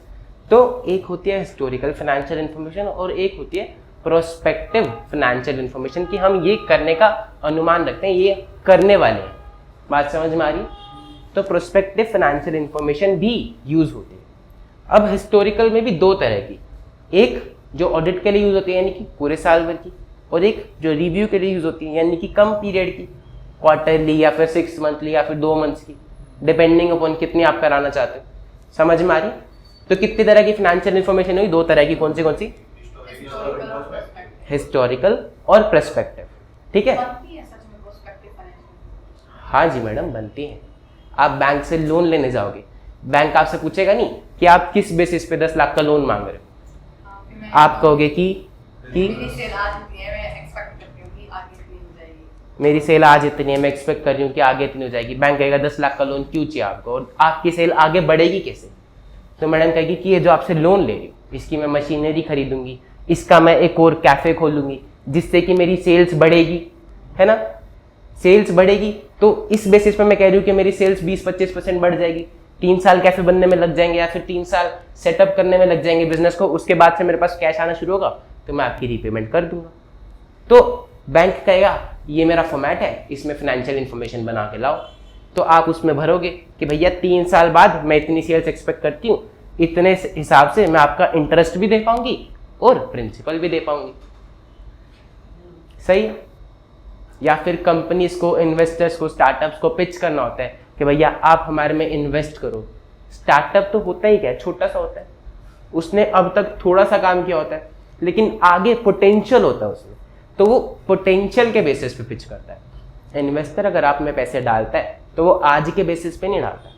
तो एक होती है हिस्टोरिकल फाइनेंशियल इंफॉर्मेशन और एक होती है प्रोस्पेक्टिव फाइनेंशियल इंफॉर्मेशन, कि हम ये करने का अनुमान रखते हैं, ये करने वाले हैं। बात समझ में आ रही? तो प्रोस्पेक्टिव फाइनेंशियल इंफॉर्मेशन भी यूज होती है। अब हिस्टोरिकल में भी दो तरह की, एक जो ऑडिट के लिए यूज होती है यानी कि पूरे साल भर की, और एक जो रिव्यू के लिए यूज होती है यानी कि कम पीरियड की, क्वार्टरली या फिर 6 मंथली या फिर 2 मंथ्स की, डिपेंडिंग अपॉन कितनी आप कराना चाहते हो। समझ में आ रही? तो कितनी तरह की फाइनेंशियल इंफॉर्मेशन हुई? 2 तरह की। कौन सी? हिस्टोरिकल और पर्सपेक्टिव। ठीक है? हाँ जी मैडम, बनती है। आप बैंक से लोन लेने जाओगे, बैंक आपसे पूछेगा नहीं कि आप किस बेसिस पे 10 लाख का लोन मांग रहे हो। आप कहोगे कि मेरी सेल आज इतनी है, मैं एक्सपेक्ट करती हूँ कि आगे इतनी हो जाएगी। मेरी सेल आज इतनी है, मैं एक्सपेक्ट कर रही हूँ कि आगे इतनी हो जाएगी। बैंक कहेगा 10 लाख का लोन क्यों चाहिए आपको और आपकी सेल आगे बढ़ेगी कैसे? तो मैडम कहेगी कि ये जो आपसे लोन ले रही हूँ इसकी मैं मशीनरी खरीदूंगी, इसका मैं एक और कैफे खोलूंगी जिससे कि मेरी सेल्स बढ़ेगी, है ना? सेल्स बढ़ेगी तो इस बेसिस पे मैं कह रही हूँ कि मेरी सेल्स 20-25% बढ़ जाएगी। 3 साल कैफे बनने में लग जाएंगे या फिर 3 साल सेटअप करने में लग जाएंगे बिजनेस को, उसके बाद से मेरे पास कैश आना शुरू होगा तो मैं आपकी रीपेमेंट कर दूंगा। तो बैंक कहेगा ये मेरा फॉर्मेट है, इसमें फाइनेंशियल इंफॉर्मेशन बना के लाओ। तो आप उसमें भरोगे कि भैया 3 साल बाद मैं इतनी सेल्स एक्सपेक्ट करती हूँ, इतने हिसाब से मैं आपका इंटरेस्ट भी दे पाऊंगी और प्रिंसिपल भी दे पाऊंगी। सही? या फिर कंपनीज को, इन्वेस्टर्स को, स्टार्टअप्स को पिच करना होता है कि भैया आप हमारे में इन्वेस्ट करो। स्टार्टअप तो होता ही क्या है, छोटा सा होता है, उसने अब तक थोड़ा सा काम किया होता है लेकिन आगे पोटेंशियल होता है उसमें, तो वो पोटेंशियल के बेसिस पे पिच करता है। इन्वेस्टर अगर आप में पैसे डालता है तो वो आज के बेसिस पे नहीं डालता,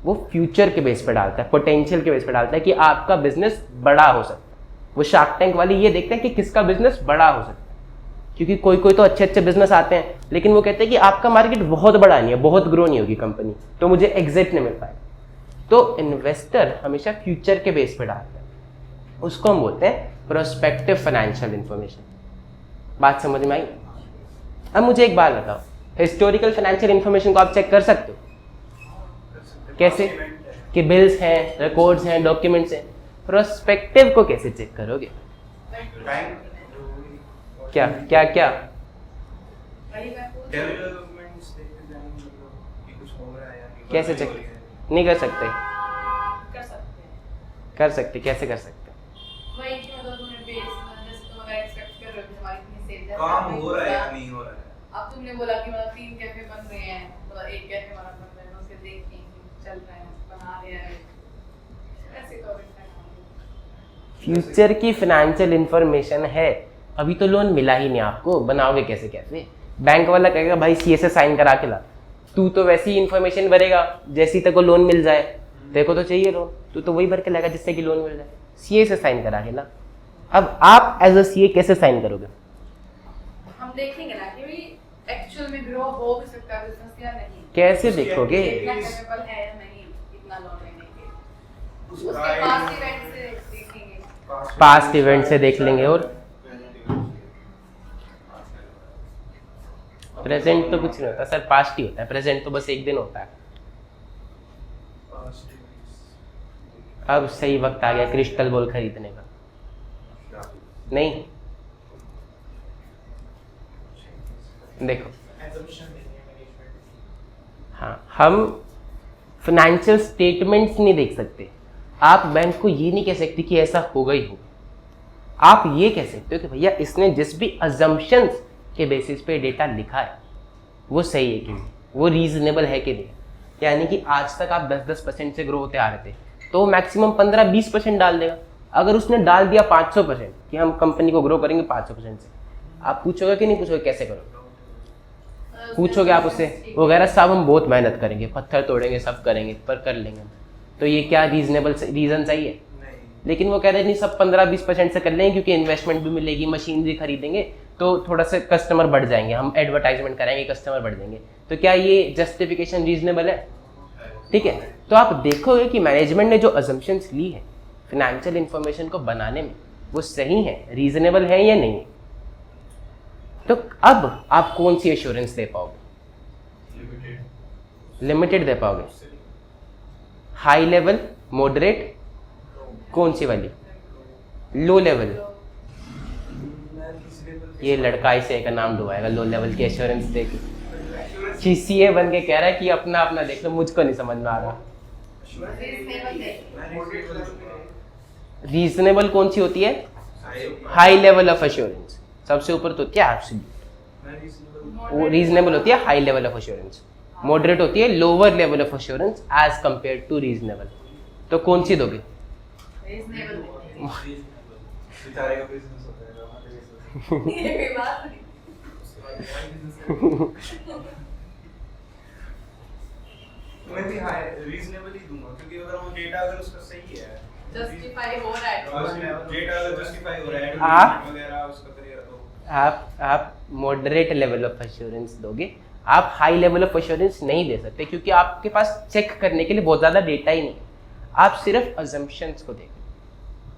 वो फ्यूचर के बेस पे डालता है, पोटेंशियल के बेस पे डालता है कि आपका बिजनेस बड़ा हो सकता है। वो शार्क टैंक वाले ये देखते हैं कि किसका बिजनेस बड़ा हो सकता है, क्योंकि कोई तो अच्छे बिजनेस आते हैं लेकिन वो कहते हैं कि आपका मार्केट बहुत बड़ा नहीं है, बहुत ग्रो नहीं होगी कंपनी, तो मुझे एग्जिट नहीं मिल पाएगा। तो इन्वेस्टर हमेशा फ्यूचर के बेस पे डालता है, उसको हम बोलते हैं प्रोस्पेक्टिव फाइनेंशियल इंफॉर्मेशन। बात समझ में आई? अब मुझे एक बात बताओ, हिस्टोरिकल फाइनेंशियल इंफॉर्मेशन को आप चेक कर सकते हो कैसे? कि बिल्स हैं, रिकॉर्ड्स हैं, डॉक्यूमेंट्स हैं। प्रोस्पेक्टिव को कैसे चेक करोगे? क्या क्या क्या कैसे चेक नहीं कर सकते? कर सकते। कैसे कर सकते? काम हो रहा है या नहीं हो रहा है? अब तुमने बोला कि मतलब 3 कैफे बन रहे हैं, मतलब एक कैफे हमारा बन रहा है, उसके देख के चल रहा है, बना रहे हैं, ऐसे तो फ्यूचर की फाइनेंशियल इंफॉर्मेशन है, अभी तो लोन मिला ही नहीं आपको, बनाओगे कैसे कैसे? बैंक वाला कहेगा भाई सीए से साइन करा के ला, तू तो वैसी इंफॉर्मेशन भरेगा जैसी तेरे को लोन मिल जाए, तेरे को तो चाहिए लोन, तू तो वही भर के लाएगा जिससे कि लोन मिल जाए, सीए से साइन करा के ला। अब आप एज अ सीए कैसे साइन करोगे? हम देखेंगे ना कि भाई एक्चुअल में ग्रो हो भी सकता है बिजनेस या नहीं, कैसे देखोगे? इतना कैपेबल है या नहीं इतना लोन लेने के, उसके पास्ट इवेंट से देखेंगे, पास्ट इवेंट से देख लेंगे। और प्रेजेंट तो कुछ नहीं होता सर, पास्ट ही होता है, प्रेजेंट तो बस एक दिन होता है। अब सही वक्त आ गया क्रिस्टल बॉल खरीदने का। नहीं, देखो हाँ, हम फाइनेंशियल स्टेटमेंट्स नहीं देख सकते, आप बैंक को ये नहीं कह सकते कि ऐसा होगा ही होगा। आप ये कह सकते हो कि भैया इसने जिस भी अजम्पशंस के बेसिस पे डेटा लिखा है वो सही है कि नहीं, वो रीजनेबल है कि नहीं। यानी कि आज तक आप 10-10% से ग्रो होते आ रहे थे तो मैक्सिमम 15-20% डाल देगा। अगर उसने डाल दिया 500% कि हम कंपनी को ग्रो करेंगे 500% से, आप पूछोगे कि नहीं पूछोगे कैसे करोगे? पूछोगे आप उससे वगैरह सब हम बहुत मेहनत करेंगे, पत्थर तोड़ेंगे, सब करेंगे, पर कर लेंगे। तो ये क्या रीजनेबल रीज़न सही है? लेकिन वो कह रहे हैं नहीं सब 15-20% से कर लेंगे क्योंकि इन्वेस्टमेंट भी मिलेगी, मशीनरी खरीदेंगे तो थोड़ा सा कस्टमर बढ़ जाएंगे, हम एडवर्टाइजमेंट कराएंगे, कस्टमर बढ़ जाएंगे। तो क्या ये जस्टिफिकेशन रीजनेबल है? ठीक है, तो आप देखोगे कि मैनेजमेंट ने जो अजम्पशंस ली है फाइनेंशियल इंफॉर्मेशन को बनाने में वो सही है, रीजनेबल है या नहीं। तो अब आप कौन सी एश्योरेंस दे पाओगे? लिमिटेड दे पाओगे? हाई लेवल, मॉडरेट, कौन सी वाली? Low level. ये लड़का इसे का नाम डुबाएगा लो लेवल की एश्योरेंस देके। सीसीए बन के कह रहा है कि अपना अपना देख लो, मुझको नहीं समझ में आ रहा। रीजनेबल कौन सी होती है? High level of assurance. सबसे ऊपर तो क्या एब्सोल्यूट, वो रीजनेबल होती है high level of assurance. Moderate होती है lower level of assurance as compare to reasonable. तो कौन सी दोगे? बेचारे का बिजनेस होता है हमारे ये भी बात नहीं। मैं भी हाई रीजनेबल ही दूंगा क्योंकि अगर वो डेटा अगर उसका सही है, जस्टिफाई हो रहा है तो डेटा अगर जस्टिफाई हो रहा है आप वगैरह उसका करियर तो आप मॉडरेट लेवल ऑफ एश्योरेंस दोगे, आप हाई लेवल ऑफ एश्योरेंस नहीं दे सकते क्योंकि आपके पास चेक करने के लिए बहुत ज़्यादा डेटा ही नहीं है, आप सिर्फ अजम्पशंस को देखो।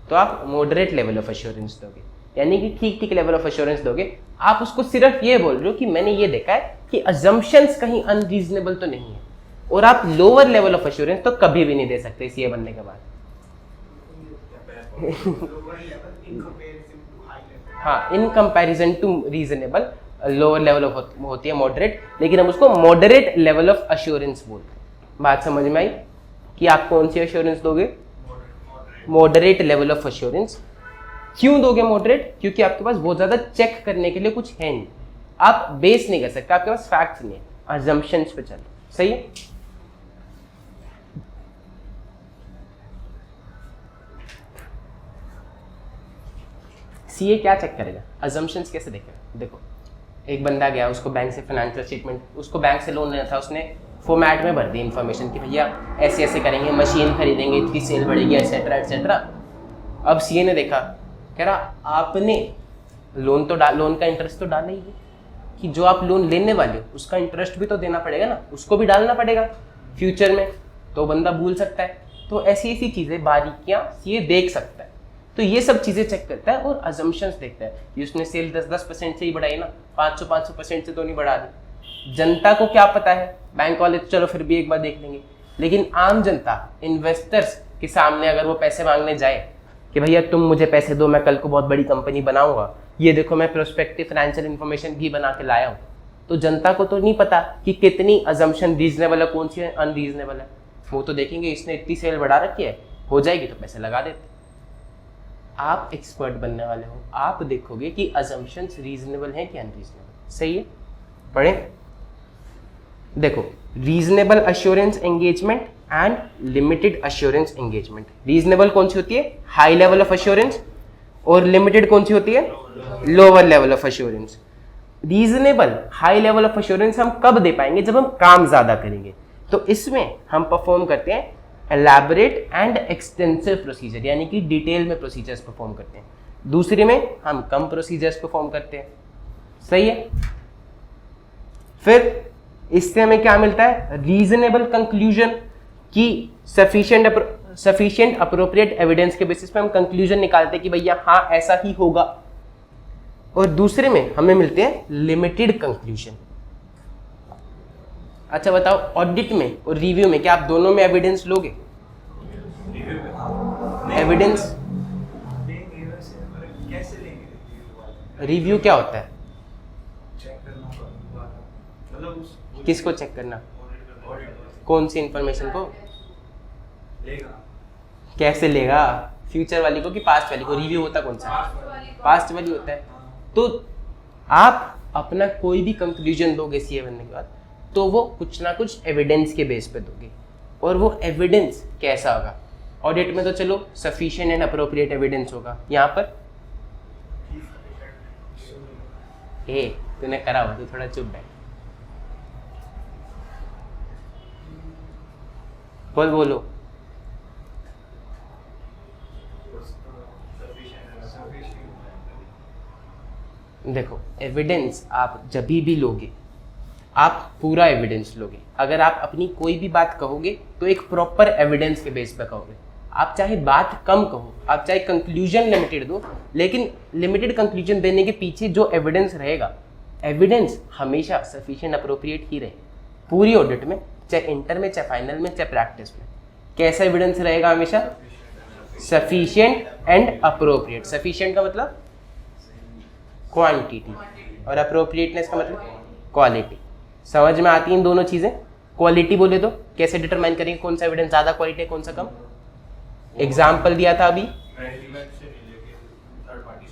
तो आप मॉडरेट लेवल ऑफ एश्योरेंस दोगे, यानी कि ठीक ठीक लेवल ऑफ एश्योरेंस दोगे। आप उसको सिर्फ ये बोल रहे हो कि मैंने ये देखा है कि अजम्पशंस कहीं अनरीजनेबल तो नहीं है, और आप लोअर लेवल ऑफ एश्योरेंस तो कभी भी नहीं दे सकते सीए बनने के बाद। हाँ, in comparison to reasonable lower level of होती है मॉडरेट, लेकिन हम उसको मॉडरेट लेवल ऑफ एश्योरेंस बोलते हैं। बात समझ में आई कि आप कौन सी एश्योरेंस दोगे? Moderate level of assurance. क्यों दोगे मॉडरेट? क्योंकि आपके पास बहुत ज़्यादा चेक करने के लिए कुछ है नहीं, आप बेस नहीं कर सकते, आपके पास फैक्ट्स नहीं है, अजम्पशंस पे चलो। सही है? सीए क्या चेक करेगा? अजम्पशंस कैसे देखेगा? देखो, एक बंदा गया, उसको बैंक से फाइनेंशियल स्टेटमेंट, उसको बैंक से लोन लेना था, उसने फॉर्मेट में भर दी इन्फॉर्मेशन कि भैया ऐसे ऐसे करेंगे, मशीन खरीदेंगे, इतनी सेल बढ़ेगी, एटसेट्रा एटसेट्रा। अब सीए ने देखा, कह रहा आपने लोन का इंटरेस्ट तो डाला ही है, कि जो आप लोन लेने वाले हो उसका इंटरेस्ट भी तो देना पड़ेगा ना, उसको भी डालना पड़ेगा फ्यूचर में, तो बंदा भूल सकता है। तो ऐसी ऐसी चीज़ें, बारीकियाँ सीए देख सकता है। तो ये सब चीज़ें चेक करता है और अजम्पशंस देखता है कि उसने सेल 10% से ही बढ़ाई ना, 500% से तो नहीं बढ़ा दी। जनता को क्या पता है? बैंक वाले तो चलो फिर भी एक बार देख लेंगे, लेकिन आम जनता, इन्वेस्टर्स के सामने अगर वो पैसे मांगने जाए कि भैया तुम मुझे पैसे दो, मैं कल को बहुत बड़ी कंपनी बनाऊंगा, ये देखो मैं प्रोस्पेक्टिव फाइनेंशियल इन्फॉर्मेशन भी बना के लाया हूँ, तो जनता को तो नहीं पता कि कितनी अजम्पशन रीजनेबल है, कौन सी अनरीजनेबल है। वो तो देखेंगे इसने इतनी सेल बढ़ा रखी है, हो जाएगी तो पैसे लगा देते। आप एक्सपर्ट बनने वाले हो, आप देखोगे कि अजम्पशंस रीजनेबल हैं कि अनरीजनेबल। सही है? पढ़ें, देखो, reasonable assurance engagement and limited assurance engagement. Reasonable कौन सी होती है? High level of assurance. और लिमिटेड कौन सी होती है? Lower level of assurance. Reasonable high level of assurance हम कब दे पाएंगे? जब हम काम ज्यादा करेंगे। तो इसमें हम परफॉर्म करते हैं एलैबोरेट एंड एक्सटेंसिव प्रोसीजर, यानी कि डिटेल में प्रोसीजर्स परफॉर्म करते हैं। दूसरे में हम कम प्रोसीजर्स परफॉर्म करते हैं। सही है? फिर इससे हमें क्या मिलता है? रीजनेबल कंक्लूजन, कि सफिशिएंट अप्रोप्रिएट एविडेंस के बेसिस पे हम कंक्लूजन निकालते हैं कि भैया हाँ ऐसा ही होगा। और दूसरे में हमें मिलते हैं लिमिटेड कंक्लूजन। अच्छा बताओ, ऑडिट में और रिव्यू में क्या आप दोनों में एविडेंस लोगे? एविडेंस कैसे लेंगे? रिव्यू क्या होता है? चेक करना, मतलब किसको चेक करना? कौन सी इंफॉर्मेशन को? लेगा कैसे लेगा? फ्यूचर वाली को कि पास्ट वाली को? रिव्यू होता कौन सा? पास्ट वाली होता है। तो आप अपना कोई भी कंक्लूजन दोगे सीए बनने के बाद, तो वो कुछ ना कुछ एविडेंस के बेस पे दोगे। और वो एविडेंस कैसा होगा? ऑडिट में तो चलो सफिशिएंट एंड अप्रोप्रिएट एविडेंस होगा। यहाँ पर तूने करा हुआ, तो थोड़ा चुप बैठ। बोलो। देखो, एविडेंस आप जब भी लोगे, आप पूरा एविडेंस लोगे। अगर आप अपनी कोई भी बात कहोगे तो एक प्रॉपर एविडेंस के बेस पर कहोगे। आप चाहे बात कम कहो, आप चाहे कंक्लूजन लिमिटेड दो, लेकिन लिमिटेड कंक्लूजन देने के पीछे जो एविडेंस रहेगा, एविडेंस हमेशा सफिशिएंट अप्रोप्रिएट ही रहे। पूरी ऑडिट में, चाहे इंटर में, चाहे फाइनल में, चाहे प्रैक्टिस में, कैसा एविडेंस रहेगा? हमेशा सफिशिएंट एंड अप्रोप्रिएट। सफिशिएंट का मतलब क्वांटिटी और अप्रोप्रिएटनेस का मतलब क्वालिटी। समझ में आती हैं इन दोनों चीजें? क्वालिटी बोले तो कैसे डिटरमाइन करेंगे कौन सा एविडेंस ज्यादा क्वालिटी है, कौन सा कम? एग्जाम्पल दिया था अभी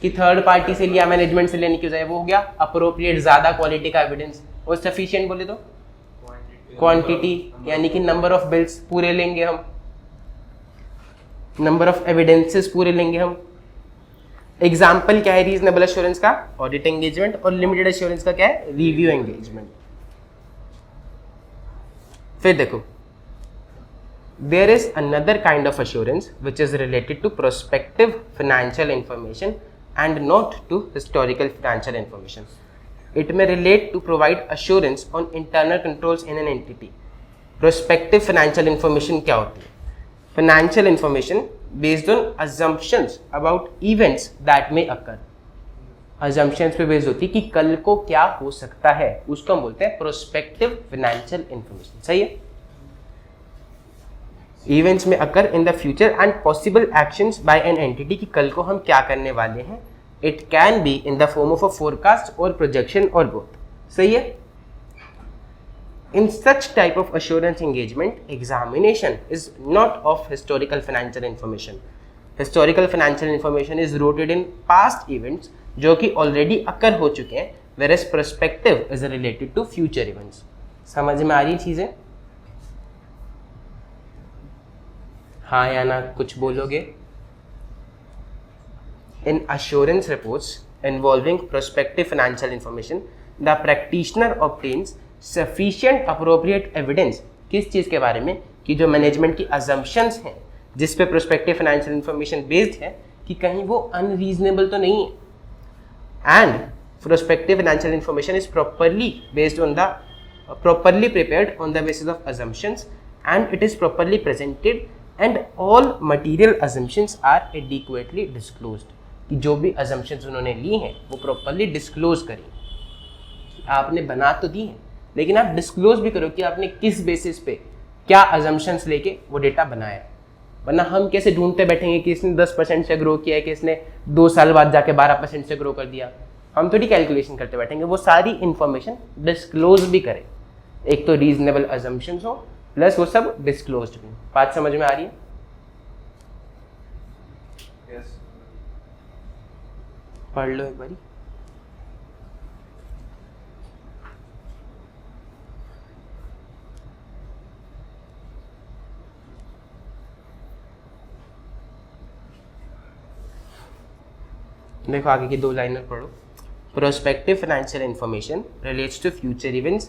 कि थर्ड पार्टी से लिया, मैनेजमेंट से लेने की बजाय, वो हो गया अप्रोप्रिएट, ज्यादा क्वालिटी का एविडेंस। और सफिशिएंट बोले तो क्वांटिटी, यानी कि नंबर ऑफ बिल्स पूरे लेंगे हम, नंबर ऑफ एविडेंसेस पूरे लेंगे हम। एग्जाम्पल क्या है रीजनेबल एश्योरेंस का? Audit engagement. और लिमिटेड एश्योरेंस का क्या है? Review engagement. फिर देखो, there is another kind of assurance which is related to prospective financial information and not to historical financial information. It may relate to provide assurance on internal controls in an entity. Prospective financial information क्या होती है? Financial information based on assumptions about events that may occur. Assumptions पे बेस्ड होती है कि कल को क्या हो सकता है, उसको हम बोलते हैं prospective financial information। सही है? इवेंट्स में occur in the future and possible actions by an entity, कि कल को हम क्या करने वाले हैं। It can be in the form of a forecast और प्रोजेक्शन और बोथ। सही है? In such type of assurance engagement, examination is not of historical financial information. Historical financial information is rooted in past events जो कि ऑलरेडी अकर हो चुके हैं, whereas perspective is related to future events. समझ में आ रही चीजें? हाँ या ना कुछ बोलोगे? इन assurance reports involving prospective financial information, the practitioner obtains sufficient appropriate evidence। किस चीज़ के बारे में? कि जो मैनेजमेंट की assumptions हैं जिस पे prospective financial information based है, कि कहीं वो unreasonable तो नहीं है। And prospective financial information is properly based on the properly prepared on the basis of assumptions and it is properly presented and all material assumptions are adequately disclosed। कि जो भी assumptions उन्होंने ली हैं वो properly disclose करें। आपने बना तो दी है, लेकिन आप disclose भी करो कि आपने किस basis पे क्या assumptions लेके वो डेटा बनाया। वरना हम कैसे ढूंढते बैठेंगे कि इसने 10% से ग्रो किया है, कि इसने 2 साल बाद जाके 12% से ग्रो कर दिया। हम थोड़ी कैलकुलेशन करते बैठेंगे। वो सारी इंफॉर्मेशन डिस्क्लोज भी करें। एक तो रीजनेबल assumptions हो, प्लस वो सब डिस्क्लोज्ड भी। बात समझ में आ रही है? Yes. पढ़ लो एक बारी। देखो आगे की 2 लाइनर पढ़ो। Prospective financial information relates to future events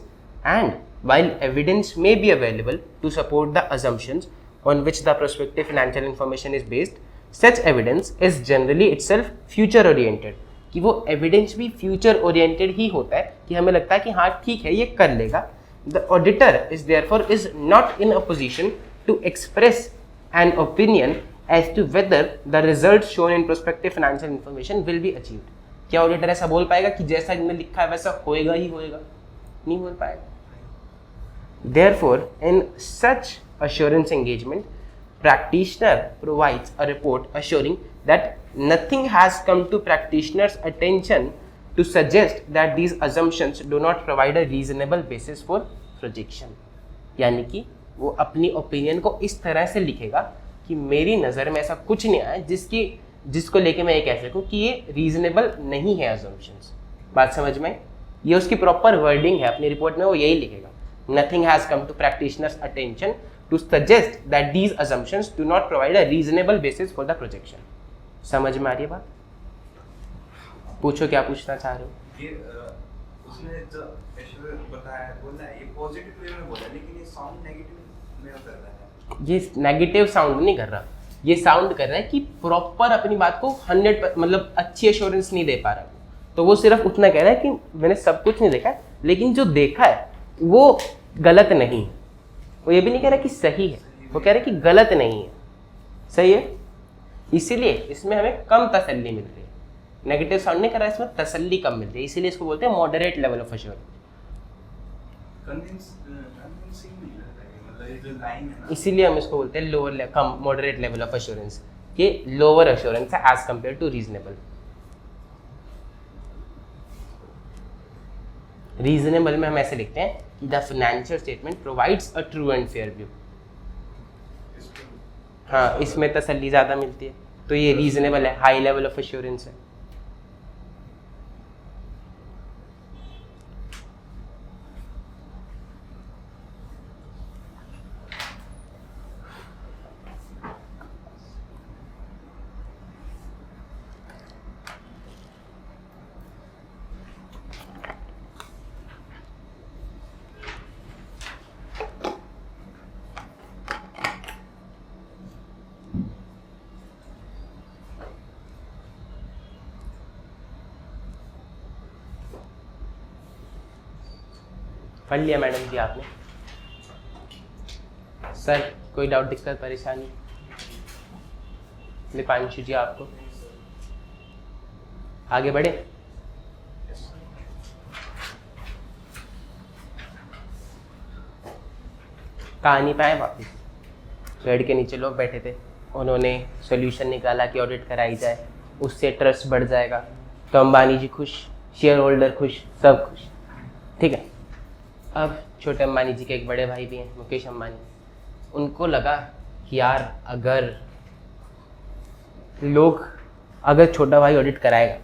and while evidence may be available to support the assumptions on which the prospective financial information is based, such evidence is generally itself future oriented। कि वो evidence भी future oriented ही होता है, कि हमें लगता है कि हाँ ठीक है ये कर लेगा। The auditor is therefore is not in a position to express an opinion as to whether the results shown in prospective financial information will be achieved। क्या ऑडिटर ऐसा बोल पाएगा कि जैसा इनमें लिखा है वैसा होएगा ही होएगा? नहीं बोल पाएगा। Therefore, in such assurance engagement, practitioner provides a report assuring that nothing has come to practitioner's attention to suggest that these assumptions do not provide a reasonable basis for projection। यानी कि वो अपनी ओपिनियन को इस तरह से लिखेगा कि मेरी नज़र में ऐसा कुछ नहीं आया जिसको लेके मैं ये कह सकूँ कि ये रीजनेबल नहीं है अजम्पशंस। बात समझ में? ये उसकी प्रॉपर वर्डिंग है, अपनी रिपोर्ट में वो यही लिखेगा, nothing has come to practitioner's attention to suggest that these assumptions do not provide a reasonable basis for the projection. समझ में आ रही है बात? पूछो क्या पूछना चाह रहे हो। ये उसने जो ऐश्वर्य बताया बोला है, ये पॉजिटिव वे में बोला, लेकिन ये साउंड नेगेटिव में कर रहा है। ये नेगेटिव साउंड नहीं कर रहा, ये साउंड कर रहा है कि प्रॉपर अपनी बात को 100 मतलब अच्छी एश्योरेंस नहीं दे पा रहा। तो वो सिर्फ उतना कह रहा है कि मैंने सब कुछ नहीं देखा, लेकिन जो देखा है वो गलत नहीं है। वो ये भी नहीं कह रहा कि सही है, वो कह रहा है कि गलत नहीं है, सही है। इसीलिए इसमें हमें कम तसल्ली मिल रही है। नेगेटिव साउंड नहीं कर रहा है, इसमें तसल्ली कम मिल रही है, इसीलिए इसको बोलते हैं moderate level of assurance. Convincing नहीं लग रहा है, मतलब ये जो लाइन है ना, इसीलिए हम इसको बोलते हैं lower cum moderate level of assurance. ये लोअर एश्योरेंस है as compare to reasonable. Reasonable में हम ऐसे लिखते हैं कि the financial statement provides a true and fair view. हाँ, इसमें तसल्ली ज़्यादा मिलती है, तो ये रीजनेबल है, हाई लेवल ऑफ एश्योरेंस है। पढ़ लिया मैडम जी आपने? सर कोई डाउट, दिक्कत, परेशानी? दीपांशु जी आपको? आगे बढ़े? कहानी पे आए वापिस। पेड़ के नीचे लोग बैठे थे, उन्होंने सॉल्यूशन निकाला कि ऑडिट कराई जाए, उससे ट्रस्ट बढ़ जाएगा, तो अंबानी जी खुश, शेयर होल्डर खुश, सब खुश, ठीक है। अब छोटे अंबानी जी के एक बड़े भाई भी हैं, मुकेश अंबानी, उनको लगा कि यार अगर छोटा भाई ऑडिट कराएगा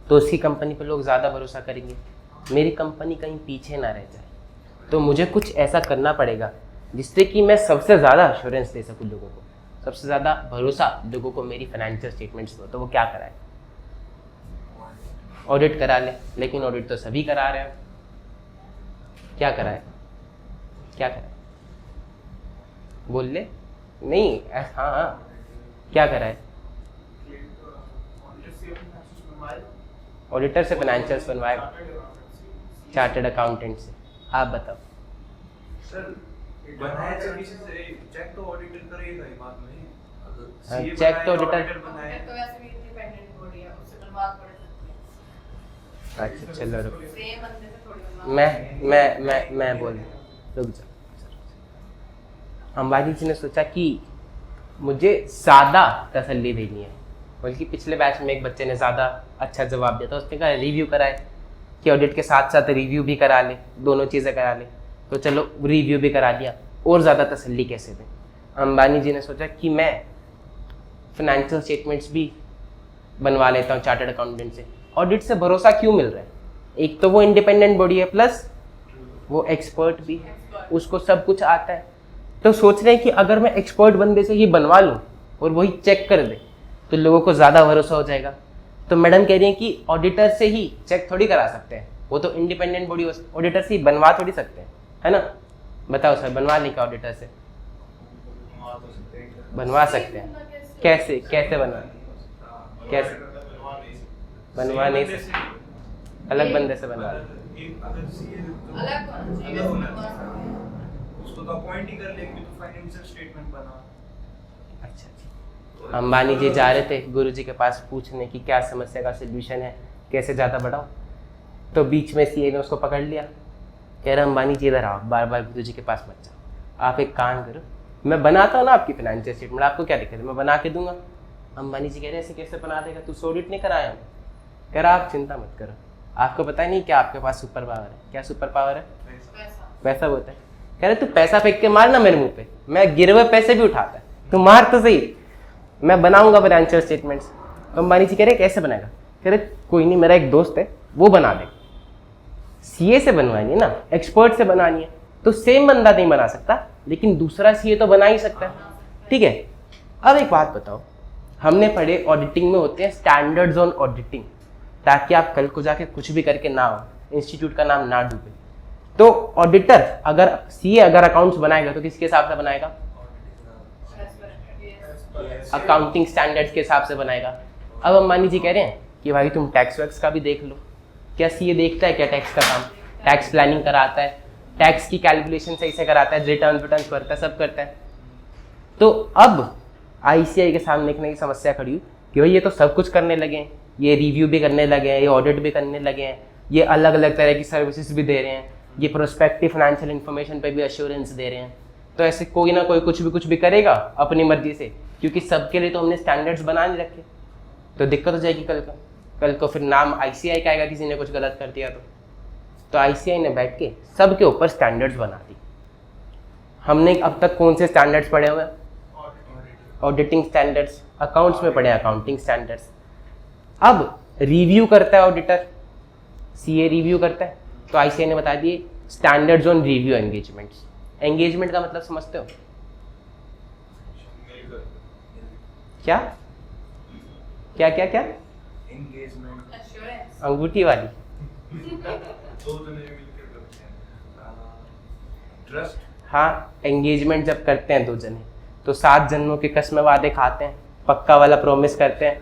तो उसकी कंपनी पर लोग ज़्यादा भरोसा करेंगे, मेरी कंपनी कहीं पीछे ना रह जाए, तो मुझे कुछ ऐसा करना पड़ेगा जिससे कि मैं सबसे ज़्यादा एश्योरेंस दे सकूँ लोगों को, सबसे ज़्यादा भरोसा लोगों को मेरी फाइनेंशियल स्टेटमेंट्स दो। तो वो क्या कराए? ऑडिट करा ले, लेकिन ऑडिट तो सभी करा रहे हैं, क्या कराए? क्या कराए? बोल ले। नहीं, हाँ, क्या कराए? ऑडिटर से फाइनेंशियल्स बनवाएगा, चार्टर्ड अकाउंटेंट से। आप बताओ सर बनाया जब किसी से चेक तो ऑडिटर करेगा ही बाद में। हाँ, CA चेक तो बनाया, ऑडिटर बनाया। तो वैसे भी इंडिपेंडेंट बॉडी है, उससे बनवा पड़ सकती है। अच्छा चलो रुक, सेम बंदे से थोड़ी बनवा। मैं बोल रुक जा। अंबानी जी ने सोचा कि मुझे ज़्यादा तसल्ली देनी है, बल्कि पिछले बैच में एक बच्चे ने ज़्यादा अच्छा जवाब दिया था, उसने कहा रिव्यू कराए कि ऑडिट के साथ साथ रिव्यू भी करा ले, दोनों चीज़ें करा ले। तो चलो रिव्यू भी करा लिया, और ज़्यादा तसल्ली कैसे दें? अंबानी जी ने सोचा कि मैं फाइनेंशियल स्टेटमेंट्स भी बनवा लेता हूँ चार्टर्ड अकाउंटेंट से। ऑडिट से भरोसा क्यों मिल रहा है? एक तो वो इंडिपेंडेंट बॉडी है, प्लस वो एक्सपर्ट भी है, उसको सब कुछ आता है। तो सोच रहे हैं कि अगर मैं एक्सपर्ट बंदे से ही बनवा लूँ और वही चेक कर दे तो लोगों को ज़्यादा भरोसा हो जाएगा। तो मैडम कह रही हैं कि ऑडिटर से ही चेक थोड़ी करा सकते हैं, वो तो इंडिपेंडेंट बॉडी, ऑडिटर से ही बनवा थोड़ी सकते हैं, है ना? बताओ सर, बनवा लें क्या ऑडिटर से? बनवा सकते हैं। कैसे बनवा? कैसे बनवा नहीं सकते? अलग बंदे से बनवा लें। अलग होना चाहिए, वैसे बनवा सकते हैं। उसको तो अपॉइंट ही कर लेंगे, तो फाइनेंशियल स्टेटमेंट बना। अच्छा, अंबानी जी जा रहे थे गुरुजी के पास पूछने की क्या समस्या का सोल्यूशन है, कैसे ज़्यादा बढ़ाओ। तो बीच में सीए ने उसको पकड़ लिया, कह रहा अंबानी जी इधर आओ, बार बार गुरुजी के पास मत जाओ, आप एक काम करो, मैं बनाता हूँ ना आपकी फाइनेंशियल स्टेटमेंट, आपको क्या दिक्कत है, मैं बना के दूंगा। अंबानी जी कह रहे ऐसे कैसे बना देगा, तू ऑडिट नहीं कराया? कह रहा आप चिंता मत करो, आपको पता ही नहीं क्या आपके पास सुपर पावर है। क्या सुपर पावर है? पैसा। पैसा होता है। कह रहे तू पैसा फेंक के मार ना मेरे मुंह पे, मैं गिरे हुए पैसे भी उठाता है, तू मार तो सही, मैं बनाऊंगा फाइनेंशियल स्टेटमेंट्स। अंबानी जी कह रहे कैसे बनाएगा, कह रहे कोई नहीं, मेरा एक दोस्त है वो बना दे। सीए से बनवानी है ना, एक्सपर्ट से बनानी है, तो सेम बंदा नहीं बना सकता, लेकिन दूसरा सीए तो बना ही सकता है, ठीक है। अब एक बात बताओ, हमने पढ़े ऑडिटिंग में होते हैं स्टैंडर्ड्स ऑन ऑडिटिंग, ताकि आप कल को जाके कुछ भी करके ना हो, इंस्टीट्यूट का नाम ना डूबे। तो ऑडिटर अगर सीए अगर अकाउंट्स बनाएगा तो किसके हिसाब से बनाएगा, अकाउंटिंग स्टैंडर्ड्स के हिसाब से बनाएगा। अब अंबानी जी कह रहे हैं कि भाई तुम टैक्स वैक्स का भी देख लो, क्या सीए देखता है क्या टैक्स का काम, टैक्स प्लानिंग कराता है, टैक्स की कैलकुलेशन सही से कराता है, रिटर्न भरता है, सब करता है। तो अब आईसीआई के सामने एक नई समस्या खड़ी हुई कि भाई ये तो सब कुछ करने लगे हैं, ये रिव्यू भी करने लगे हैं, ये ऑडिट भी करने लगे हैं, ये अलग अलग तरह की सर्विसेज भी दे रहे हैं, ये प्रोस्पेक्टिव फाइनेंशियल इन्फॉर्मेशन पे भी अश्योरेंस दे रहे हैं। तो ऐसे कोई ना कोई कुछ भी करेगा अपनी मर्जी से, क्योंकि सबके लिए तो हमने स्टैंडर्ड्स बना नहीं रखे, तो दिक्कत हो जाएगी कल को फिर नाम आईसीआई का आएगा किसी ने कुछ गलत कर दिया तो आईसीआई ने बैठ के सबके ऊपर स्टैंडर्ड्स बना दी। हमने अब तक कौन से स्टैंडर्ड्स पढ़े हुए हैं, ऑडिटिंग स्टैंडर्ड्स, अकाउंट्स में पढ़े अकाउंटिंग स्टैंडर्ड्स। अब रिव्यू करता है ऑडिटर, सीए रिव्यू करता है, तो आईसीआई ने बता दिए standards on review engagements. Engagement का मतलब समझते हो क्या क्या क्या क्या, एंगेजमेंट, एश्योरेंस, अंगूठी वाली, दो जने मिलकर करते हैं, ट्रस्ट। हाँ, एंगेजमेंट जब करते हैं दो जने तो 7 जन्मों के कसम वादे खाते हैं, पक्का वाला प्रॉमिस करते हैं,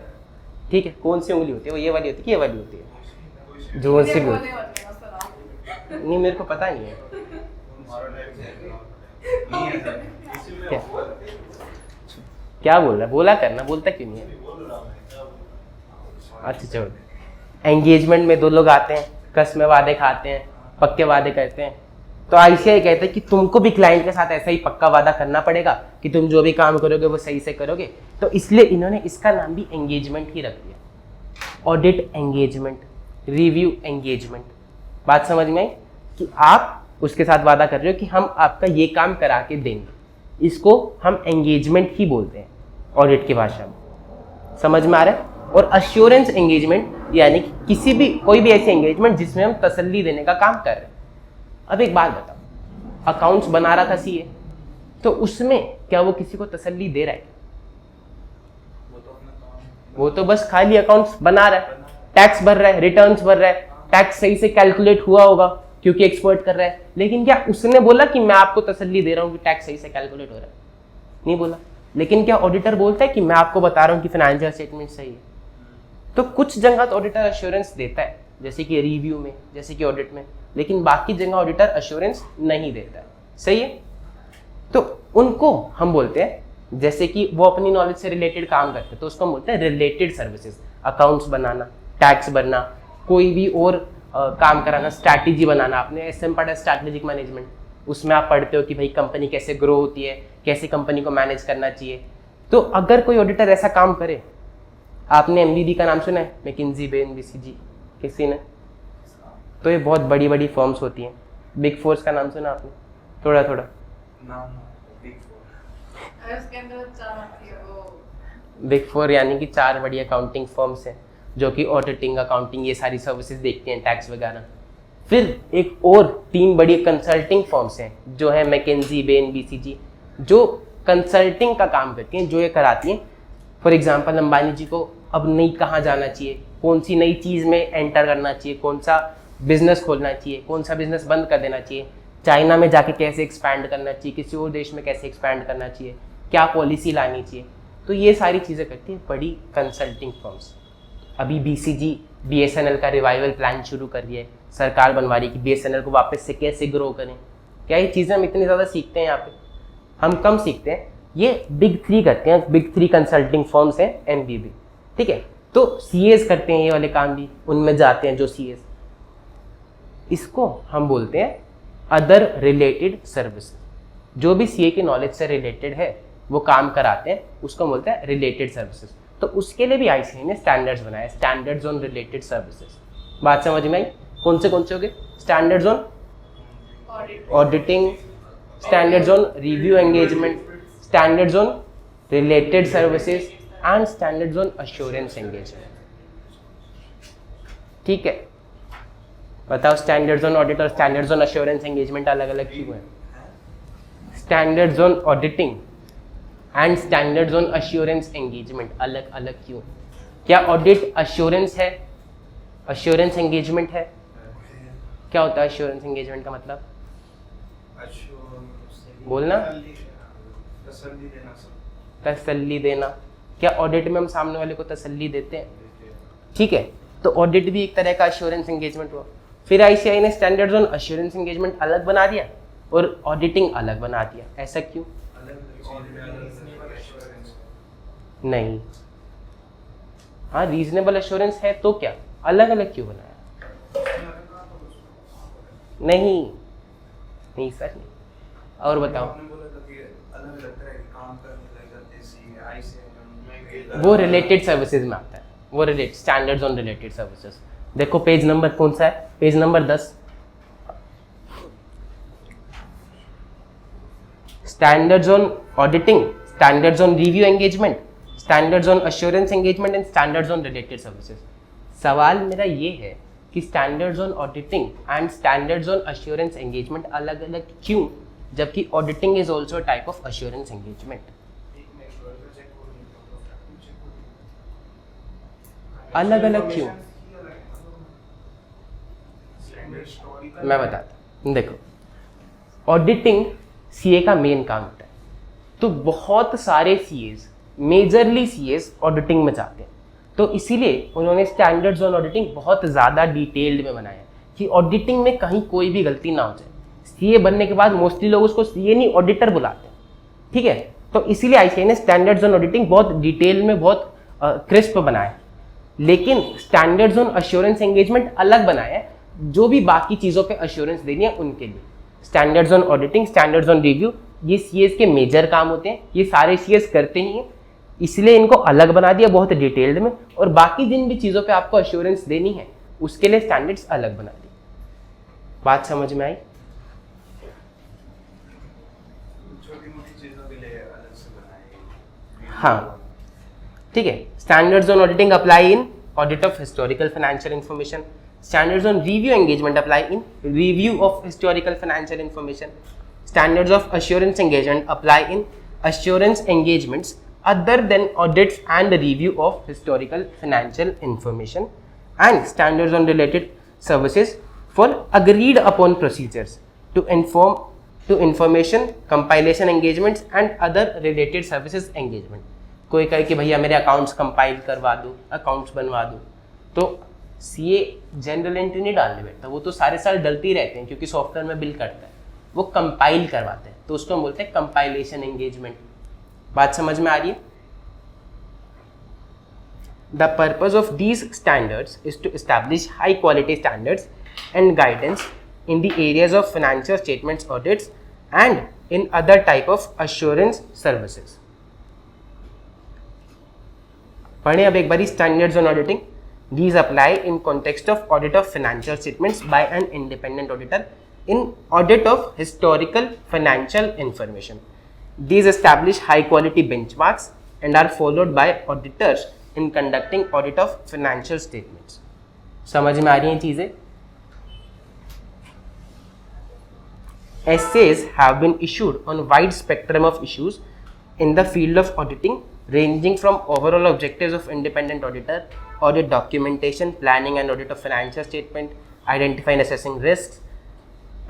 ठीक है। कौन सी उंगली होती है, वो ये वाली होती है कि ये वाली होती है, जो सी भी होती है, नहीं मेरे को पता नहीं है क्या क्या बोल रहा है, बोला करना, बोलता क्यों नहीं है। अच्छा चलो, एंगेजमेंट में 2 लोग आते हैं, कसम वादे खाते हैं, पक्के वादे करते हैं, तो आईसीआई कहते हैं कि तुमको भी क्लाइंट के साथ ऐसा ही पक्का वादा करना पड़ेगा कि तुम जो भी काम करोगे वो सही से करोगे। तो इसलिए इन्होंने इसका नाम भी एंगेजमेंट ही रख दिया, ऑडिट एंगेजमेंट, रिव्यू एंगेजमेंट। बात समझ में आई कि आप उसके साथ वादा कर रहे हो कि हम आपका ये काम करा के देंगे, इसको हम एंगेजमेंट ही बोलते हैं ऑडिट की भाषा में, समझ में आ रहा है। और अश्योरेंस एंगेजमेंट यानी कि किसी भी कोई भी ऐसी एंगेजमेंट जिसमें हम तसल्ली देने का काम कर रहे हैं। अब एक बात बताओ, अकाउंट्स बना रहा था सीए, तो उसमें क्या वो किसी को तसल्ली दे रहा है? वो तो बस खाली अकाउंट्स बना रहा है, टैक्स भर रहा है, रिटर्न्स भर रहा है, टैक्स सही से कैलकुलेट हुआ होगा क्योंकि एक्सपर्ट कर रहा है, लेकिन क्या उसने बोला कि मैं आपको तसल्ली दे रहा हूँ कि टैक्स सही से कैलकुलेट हो रहा है? नहीं बोला। लेकिन क्या ऑडिटर बोलता है कि मैं आपको बता रहा हूँ कि फाइनेंशियल स्टेटमेंट सही है? तो कुछ जगह तो ऑडिटर अश्योरेंस देता है, जैसे कि रिव्यू में, जैसे कि ऑडिट में, लेकिन बाकी जगह ऑडिटर अश्योरेंस नहीं देता है, सही है। तो उनको हम बोलते हैं, जैसे कि वो अपनी नॉलेज से रिलेटेड काम करते हैं तो उसको हम बोलते हैं रिलेटेड सर्विसेज, अकाउंट्स बनाना, टैक्स भरना, कोई भी और काम कराना, स्ट्रैटेजी बनाना। आपने एसएम पढ़ा है, स्ट्रैटेजिक मैनेजमेंट, उसमें आप पढ़ते हो कि भाई कंपनी कैसे ग्रो होती है, कैसे कंपनी को मैनेज करना चाहिए। तो अगर कोई ऑडिटर ऐसा काम करे, आपने एमबीबी का नाम सुना है, मैकिन्जी, बेन, बीसीजी, किसी ने? तो ये बहुत बड़ी बड़ी फर्म्स होती हैं। बिग फोर्स का नाम सुना आपने? थोड़ा थोड़ा नाम बिग फोर, उसके अंदर 4 आती है वो, बिग फोर यानी कि 4 बड़ी अकाउंटिंग फर्म्स हैं जो कि ऑडिटिंग, अकाउंटिंग, ये सारी सर्विसेज देखती हैं, टैक्स वगैरह। फिर एक और 3 बड़ी कंसल्टिंग फर्म्स हैं जो है मैकिन्जी, बेन, बीसीजी, जो कंसल्टिंग का काम करती हैं, जो ये कराती हैं। फॉर एग्जांपल अंबानी जी को अब नई कहाँ जाना चाहिए, कौन सी नई चीज़ में एंटर करना चाहिए, कौन सा बिजनेस खोलना चाहिए, कौन सा बिजनेस बंद कर देना चाहिए, चाइना में जाके कैसे एक्सपैंड करना चाहिए, किसी और देश में कैसे एक्सपैंड करना चाहिए, क्या पॉलिसी लानी चाहिए, तो ये सारी चीज़ें करती हैं बड़ी कंसल्टिंग फर्म्स। अभी बीसीजी बीएसएनएल का रिवाइवल प्लान शुरू कर रही है, सरकार बनवा रही है कि बीएसएनएल को वापस से कैसे ग्रो करें। क्या ये चीज़ें हम इतनी ज़्यादा सीखते हैं यहाँ पे? हम कम सीखते हैं, ये बिग 3 करते हैं, बिग 3 कंसल्टिंग फर्म्स हैं एमबीबी, ठीक है। तो सीएस करते हैं ये वाले काम भी, उनमें जाते हैं जो सीएस, इसको हम बोलते हैं अदर रिलेटेड सर्विस। जो भी सीए की नॉलेज से रिलेटेड है वो काम कराते हैं, उसको बोलते हैं रिलेटेड सर्विसेज। तो उसके लिए भी आईसीआई ने स्टैंडर्ड्स बनाए, स्टैंडर्ड्स ऑन रिलेटेड सर्विसेज। बात समझ में आई? कौन से हो गए? Standards on audit, auditing, standards on review engagement, standards on related services and standards on assurance engagement. ठीक है, बताओ स्टैंडर्ड्स ऑन ऑडिट और स्टैंडर्ड्स ऑन अश्योरेंस एंगेजमेंट अलग अलग क्यों है? Standards on auditing and standards on assurance engagement अलग अलग क्यों? क्या ऑडिट अश्योरेंस है, अश्योरेंस एंगेजमेंट है? क्या होता है अश्योरेंस एंगेजमेंट का मतलब? बोलना, तसल्ली देना सब। तसल्ली देना। क्या ऑडिट में हम सामने वाले को तसल्ली देते हैं? ठीक है, तो ऑडिट भी एक तरह का अश्योरेंस एंगेजमेंट हुआ। फिर आईसीआई ने स्टैंडर्ड्स ऑन अश्योरेंस एंगेजमेंट अलग बना दिया और ऑडिटिंग अलग बना दिया। ऐसा क्यों? नहीं, हाँ रीजनेबल अश्योरेंस है तो क्या, अलग अलग क्यों बनाया? नहीं नहीं सर नहीं। और बताओ, आपने बोला था कि अलग अलग तरह के काम करने लग जाते हैं सीआई से, वो रिलेटेड सर्विसेज में आता है, वो relate standards on related services. देखो पेज नंबर कौन सा है? Page number 10। Standards on auditing, standards on review engagement, standards on assurance engagement and standards on related services. सवाल मेरा ये है कि standards on auditing and standards on assurance engagement अलग अलग क्यों, जबकि auditing is also type of assurance engagement? अलग अलग क्यों? मैं बताता हूं। देखो, ऑडिटिंग सीए का मेन काम होता है, तो बहुत सारे सीएस, मेजरली सीएस ऑडिटिंग में जाते हैं, तो इसीलिए उन्होंने स्टैंडर्ड्स ऑन ऑडिटिंग बहुत ज़्यादा डिटेल्ड में बनाया कि ऑडिटिंग में कहीं कोई भी गलती ना हो जाए। सीए बनने के बाद मोस्टली लोग उसको सीए नहीं ऑडिटर बुलाते हैं, ठीक है? तो इसीलिए आईसीआई ने स्टैंडर्ड्स ऑन ऑडिटिंग बहुत डिटेल में, बहुत क्रिस्प बनाया। लेकिन स्टैंडर्ड्स ऑन अश्योरेंस एंगेजमेंट अलग बनाया है, जो भी बाकी चीज़ों पे अश्योरेंस देनी है उनके लिए। Standards on auditing, standards on review, ये सीएस के मेजर काम होते हैं, ये सारे सीएस करते ही हैं, इसलिए इनको अलग बना दिया बहुत डिटेल्ड में। और बाकी जिन भी चीज़ों पे आपको अश्योरेंस देनी है उसके लिए स्टैंडर्ड्स अलग बना दिए। बात समझ में आई? छोटी मोटी चीजों के लिए अलग से बनाए। हाँ ठीक है। Standards on auditing apply in audit of historical financial information, standards on review engagement apply in review of historical financial information, standards of assurance engagement apply in assurance engagements other than audits and the review of historical financial information, and standards on related services for agreed upon procedures to information compilation engagements and other related services engagement। कोई कहे कि भैया मेरे अकाउंट्स कंपाइल करवा दो, अकाउंट्स बनवा दो, तो सीए जनरल एंट्री नहीं डालने बैठता, वो तो सारे साल डलते ही रहते हैं क्योंकि सॉफ्टवेयर में बिल करता है, वो कंपाइल करवाते हैं, तो उसको हम बोलते हैं कंपाइलेशन एंगेजमेंट। बात समझ में आ रही है? The purpose of these standards is to establish high quality standards and guidance in the areas of financial statements audits and in other type of assurance services। पढ़ें अब एक बारी standards on auditing। These apply in context of audit of financial statements by an independent auditor in audit of historical financial information। These establish high quality benchmarks and are followed by auditors in conducting audit of financial statements। समझ में आ रही हैं चीजें? Essays have been issued on wide spectrum of issues in the field of auditing, ranging from overall objectives of independent auditor, audit documentation, planning and audit of financial statement, identifying and assessing risks,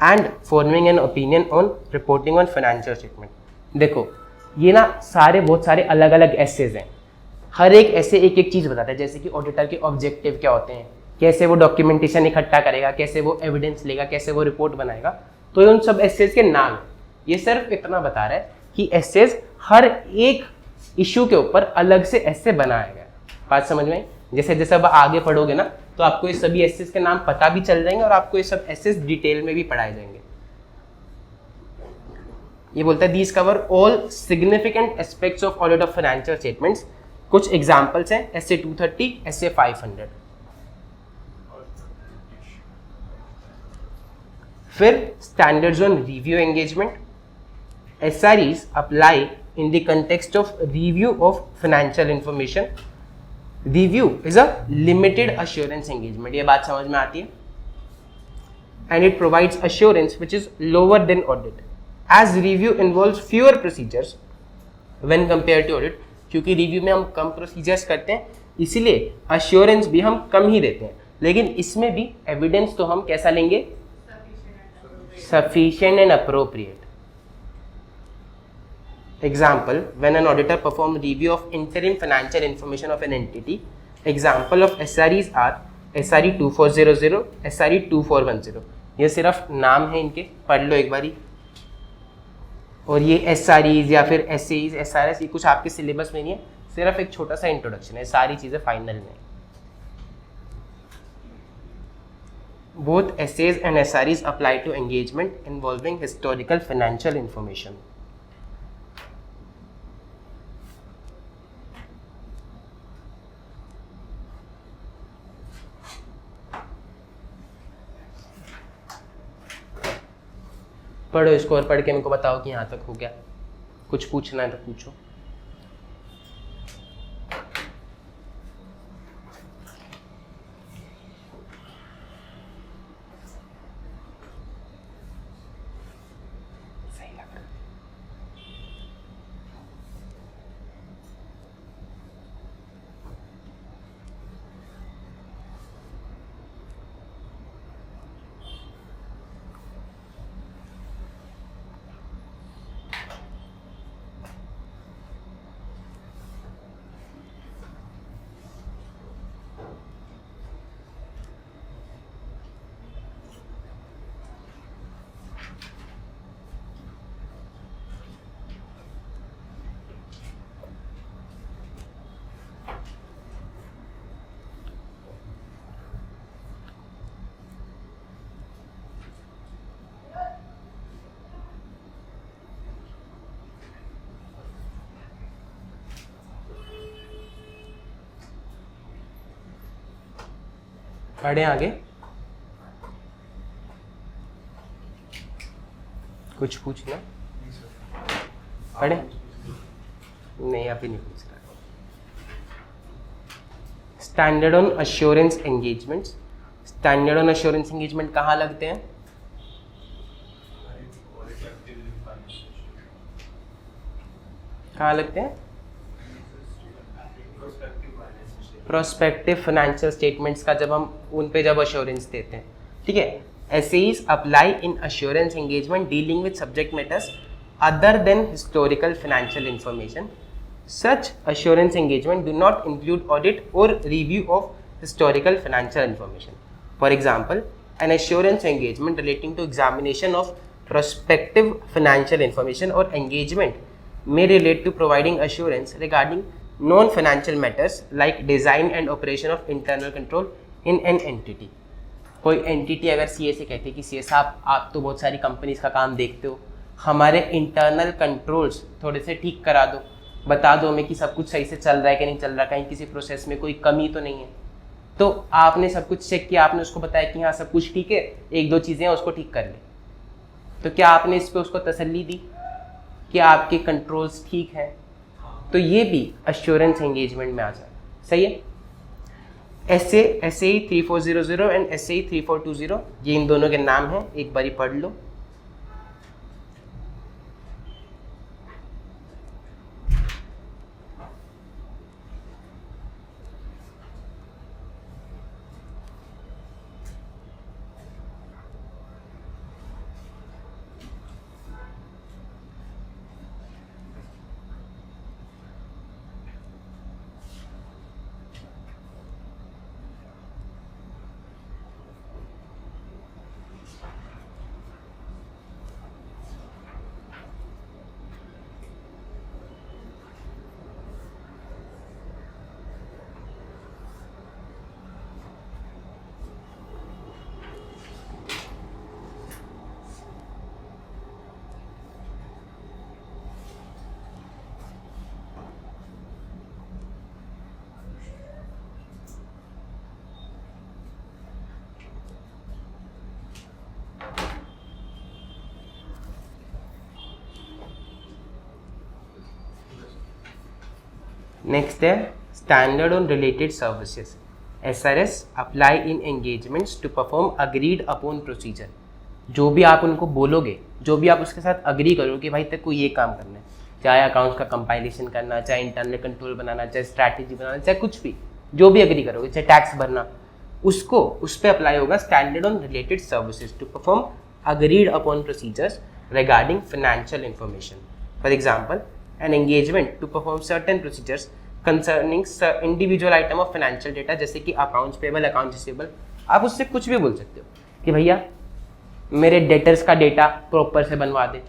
and forming an opinion on reporting on financial statement। देखो ये ना सारे बहुत सारे अलग अलग एसेज हैं, हर एक ऐसे एक एक चीज़ बताता है, जैसे कि ऑडिटर के ऑब्जेक्टिव क्या होते हैं, कैसे वो डॉक्यूमेंटेशन इकट्ठा करेगा, कैसे वो एविडेंस लेगा, कैसे वो रिपोर्ट बनाएगा, तो ये उन सब एसेज के नाम हैं। ये सिर्फ इतना बता रहा है कि एसेज हर एक इशू के ऊपर अलग से एसे बनाया गया। बात समझ में? जैसे जैसे अब आगे पढ़ोगे ना तो आपको ये सभी एसेज के नाम पता भी चल जाएंगे और आपको ये सब एसेज डिटेल में भी पढ़ाए जाएंगे। ये बोलता है these cover all significant aspects of audit of financial statements. कुछ एग्जांपल्स हैं एसए 230, एसए 500। फिर standards on review engagement, SREs apply in the context of review of financial information. Review is a limited assurance engagement. ये बात समझ में आती है? And it provides assurance which is lower than audit, as review involves fewer procedures when compared to audit. क्योंकि रिव्यू में हम कम प्रोसीजर्स करते हैं, इसीलिए अश्योरेंस भी हम कम ही देते हैं. लेकिन इसमें भी एविडेंस तो हम कैसा लेंगे? Sufficient and appropriate. Example, when an auditor performs review of interim financial information of an entity, example of SREs are SRE 2400, SRE 2410. ये सिर्फ नाम है इनके, पढ़ लो एक बारी. और ये SREs या फिर SAEs, SRS ये कुछ आपके सिलेबस में नहीं है, सिर्फ एक छोटा सा इंट्रोडक्शन है, सारी चीज़ें फाइनल में. Both SAs and SREs apply to engagement involving historical financial information. पढ़ो इसको और पढ़ के मेरे को बताओ कि यहाँ तक हो गया. कुछ पूछना है तो पूछो. पढ़े आगे. कुछ पूछना? पढ़े? नहीं, अभी नहीं पूछ रहा. Standard on assurance engagements. Standard on assurance engagement कहाँ लगते हैं? कहाँ लगते हैं? प्रोस्पेक्टिव फाइनेंशियल स्टेटमेंट्स का जब हम उन पे जब अश्योरेंस देते हैं, ठीक है. SAEs apply in assurance engagement dealing with subject matters other than historical financial information. Such assurance engagement do not include audit or review of historical financial information. For example, an assurance engagement relating to examination of prospective financial information or engagement may relate to providing assurance regarding non-financial matters like design and operation of internal control in an entity. कोई एंटिटी अगर सीए से कहती है कि सीए साहब आप तो बहुत सारी कंपनीज का काम देखते हो, हमारे इंटरनल कंट्रोल्स थोड़े से ठीक करा दो, बता दो हमें कि सब कुछ सही से चल रहा है कि नहीं चल रहा, कहीं किसी प्रोसेस में कोई कमी तो नहीं है. तो आपने सब कुछ चेक किया, आपने उसको बताया कि हाँ सब कुछ ठीक है, एक दो चीज़ें हैं उसको ठीक कर ले, तो क्या आपने इस पर उसको तसल्ली दी कि आपके कंट्रोल्स ठीक हैं? तो ये भी अश्योरेंस एंगेजमेंट में आ जाए. सही है. SAE 3400 एंड SAE 3420 ये इन दोनों के नाम हैं, एक बारी पढ़ लो. नेक्स्ट है standard on related services, SRS apply in engagements to perform agreed upon procedure. जो भी आप उनको बोलोगे, जो भी आप उसके साथ अग्री करोगे कि भाई तेरे को ये काम करना है, चाहे अकाउंट्स का कंपाइलेशन करना, चाहे इंटरनल कंट्रोल बनाना, चाहे स्ट्रैटेजी बनाना, चाहे कुछ भी, जो भी अग्री करोगे, चाहे टैक्स भरना, उसको उस पर अप्लाई होगा standard on related services to perform agreed upon procedures regarding financial information. For example, an engagement to perform certain procedures concerning individual item of financial data, जैसे कि अकाउंट्स पेबल, अकाउंट रिसीवेबल। आप उससे कुछ भी बोल सकते हो कि भैया मेरे डेटर्स का डेटा प्रॉपर से बनवा दे,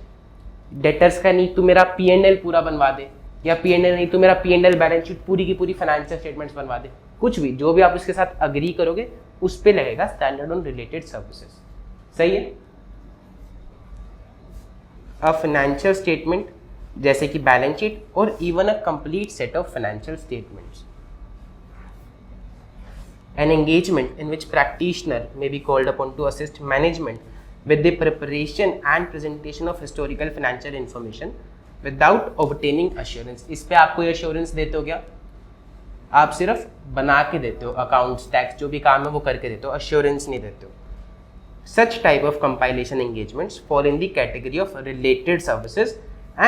डेटर्स का नहीं तो मेरा P&L पूरा बनवा दे, या P&L नहीं तो मेरा P&L बैलेंस शीट पूरी की पूरी फाइनेंशियल स्टेटमेंट्स बनवा दे। कुछ भी, जो भी आप उसके साथ अग्री करोगे उस पे लगेगा स्टैंडर्ड ऑन रिलेटेड सर्विसेज। सही है। अ फाइनेंशियल स्टेटमेंट जैसे कि बैलेंस शीट और even a complete set of financial statements. An engagement in which practitioner may be called upon to assist management with the preparation and presentation of historical financial information without obtaining assurance। इस पे आप कोई assurance देते हो क्या? आप सिर्फ बना के देते हो, अकाउंट्स, टैक्स, जो भी काम है वो करके देते हो, assurance नहीं देते हो। Such type of compilation engagements fall in the category of related services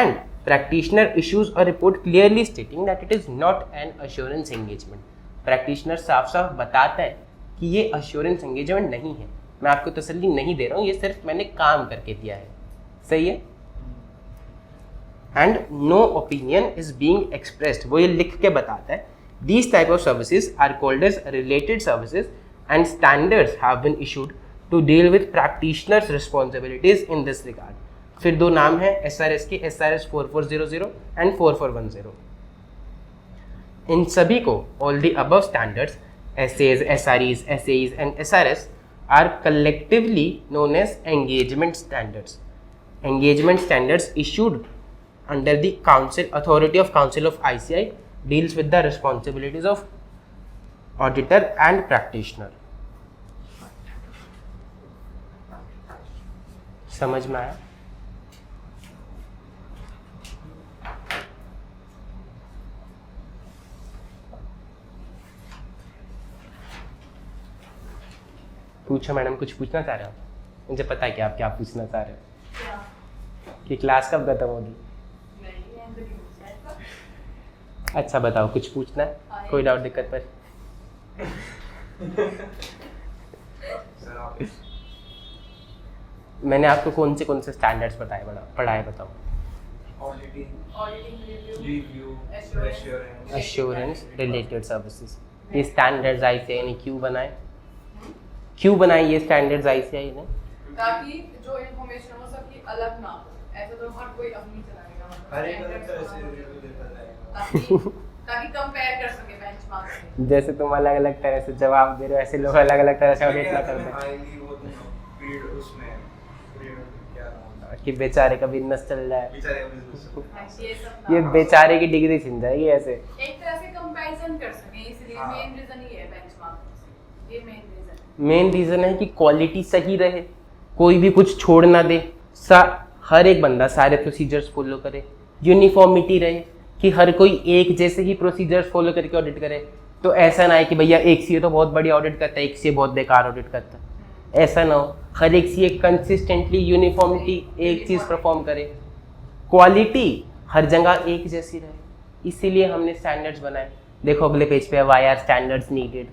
and practitioner issues a report clearly stating that it is not an assurance engagement। Practitioner साफ साफ बताता है कि ये अश्योरेंस एंगेजमेंट नहीं है, मैं आपको तसल्ली नहीं दे रहा हूँ, ये सिर्फ मैंने काम करके दिया है। सही है। And no opinion is being expressed, वो ये लिख के बताता है। These type of services are called as related services and standards have been issued to deal with practitioners responsibilities in this regard. फिर दो नाम है SRS के, SRS 4400 एंड 4410। इन सभी को all the above standards SAs, SREs, SAEs and SRS are collectively known as engagement standards. Engagement standards issued under the authority of council of ICI deals with the responsibilities of auditor and practitioner। समझ में आया? पूछो मैडम, कुछ पूछना चाह रहे हो? मुझे पता है कि आप क्या पूछना चाह रहे हो। क्या? कि क्लास कब खत्म होगी? अच्छा बताओ, कुछ पूछना है? कोई डाउट दिक्कत पर? सर आप मैंने आपको कौन से स्टैंडर्ड्स पढ़ाए बताओ? Auditing, review, assurance, related services. ये स्टैंडर्ड्स ICI ने क्यों बनाए? क्यों बनाए ये स्टैंडर्ड्स ICI ने? ताकि जो इन्फॉर्मेशन हो सबकी अलग ना हो, ऐसा तो हर कोई अपनी चलाएगा, हर एक अलग तरह से रिव्यू देता जाएगा ताकि कंपेयर कर सके बेंचमार्क से। जैसे तुम अलग अलग तरह से जवाब दे रहे हो, ऐसे लोग अलग अलग तरह से ऑडिट ना करते आएंगी वो पीरियड उसमें क्या नाम था कि बेचारे का बिजनेस चल रहा है, बेचारे का बिजनेस ये सब ये बेचारे की डिग्री छिन जाएगी ऐसे। एक तरह से कंपैरिजन कर सके, इसलिए मेन रीजन ये है बेंचमार्क। ये मेन रीजन है कि क्वालिटी सही रहे, कोई भी कुछ छोड़ ना दे, हर एक बंदा सारे प्रोसीजर्स फॉलो करे, यूनिफॉर्मिटी रहे कि हर कोई एक जैसे ही प्रोसीजर्स फॉलो करके ऑडिट करे। तो ऐसा ना है कि भैया एक CA तो बहुत बढ़िया ऑडिट करता है, एक CA बहुत बेकार ऑडिट करता है, ऐसा ना हो। हर एक CA कंसिस्टेंटली यूनिफॉर्मिटी एक चीज़ परफॉर्म करे, क्वालिटी हर जगह एक जैसी रहे, इसीलिए हमने स्टैंडर्ड्स बनाए। देखो अगले पेज पे, why are standards needed.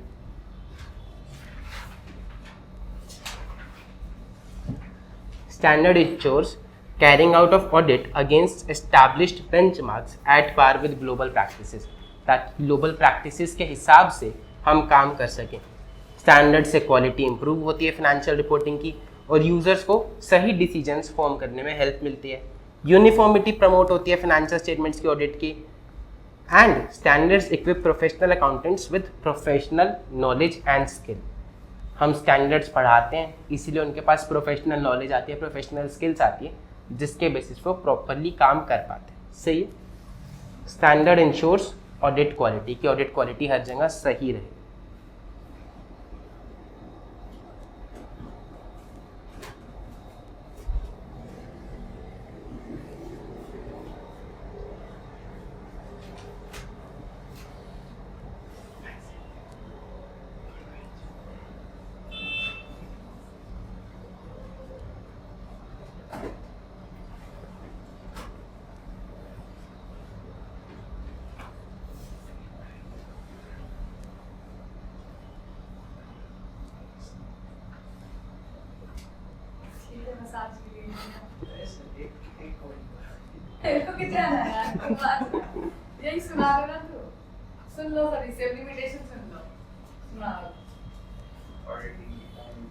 Standard ensures carrying out of audit against established benchmarks at par with global practices, ताकि global practices के हिसाब से हम काम कर सकें। स्टैंडर्ड से क्वालिटी इंप्रूव होती है फाइनेंशियल रिपोर्टिंग की, और यूजर्स को सही डिसीजंस फॉर्म करने में हेल्प मिलती है। यूनिफॉर्मिटी प्रमोट होती है फाइनेंशियल स्टेटमेंट्स की ऑडिट की, and standards equip professional accountants with professional knowledge and skill. हम स्टैंडर्ड्स पढ़ाते हैं इसीलिए उनके पास प्रोफेशनल नॉलेज आती है, प्रोफेशनल स्किल्स आती है, जिसके बेसिस पे वो प्रॉपरली काम कर पाते हैं। सही है। स्टैंडर्ड इंश्योर्स ऑडिट क्वालिटी, की ऑडिट क्वालिटी हर जगह सही रहे। आज के लिए ऐसे एक point। तेरे को क्या जाना है यार तुम बात यही सुना रहे ना तू सुन लो सभी से लिमिटेशन सुन लो सुना Already, I'm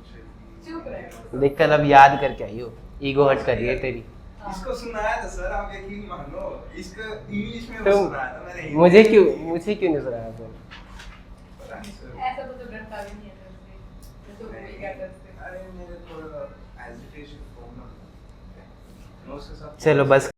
चुप रहे देख कल अब याद करके आई हो ईगो हट कर रही है तेरी इसको सुनाया था सर, आप यकीन मानो, इसको इंग्लिश में तो सुनाया था मैंने। मुझे क्यों नहीं सुनाया तुम पता नहीं सर। ऐसा तो डरता भी नहीं है तुमसे तो कोई क्या करते अरे मेरे थोड़ा एजिटेशन प्रॉब्लम है, मैं उसके साथ चलो बस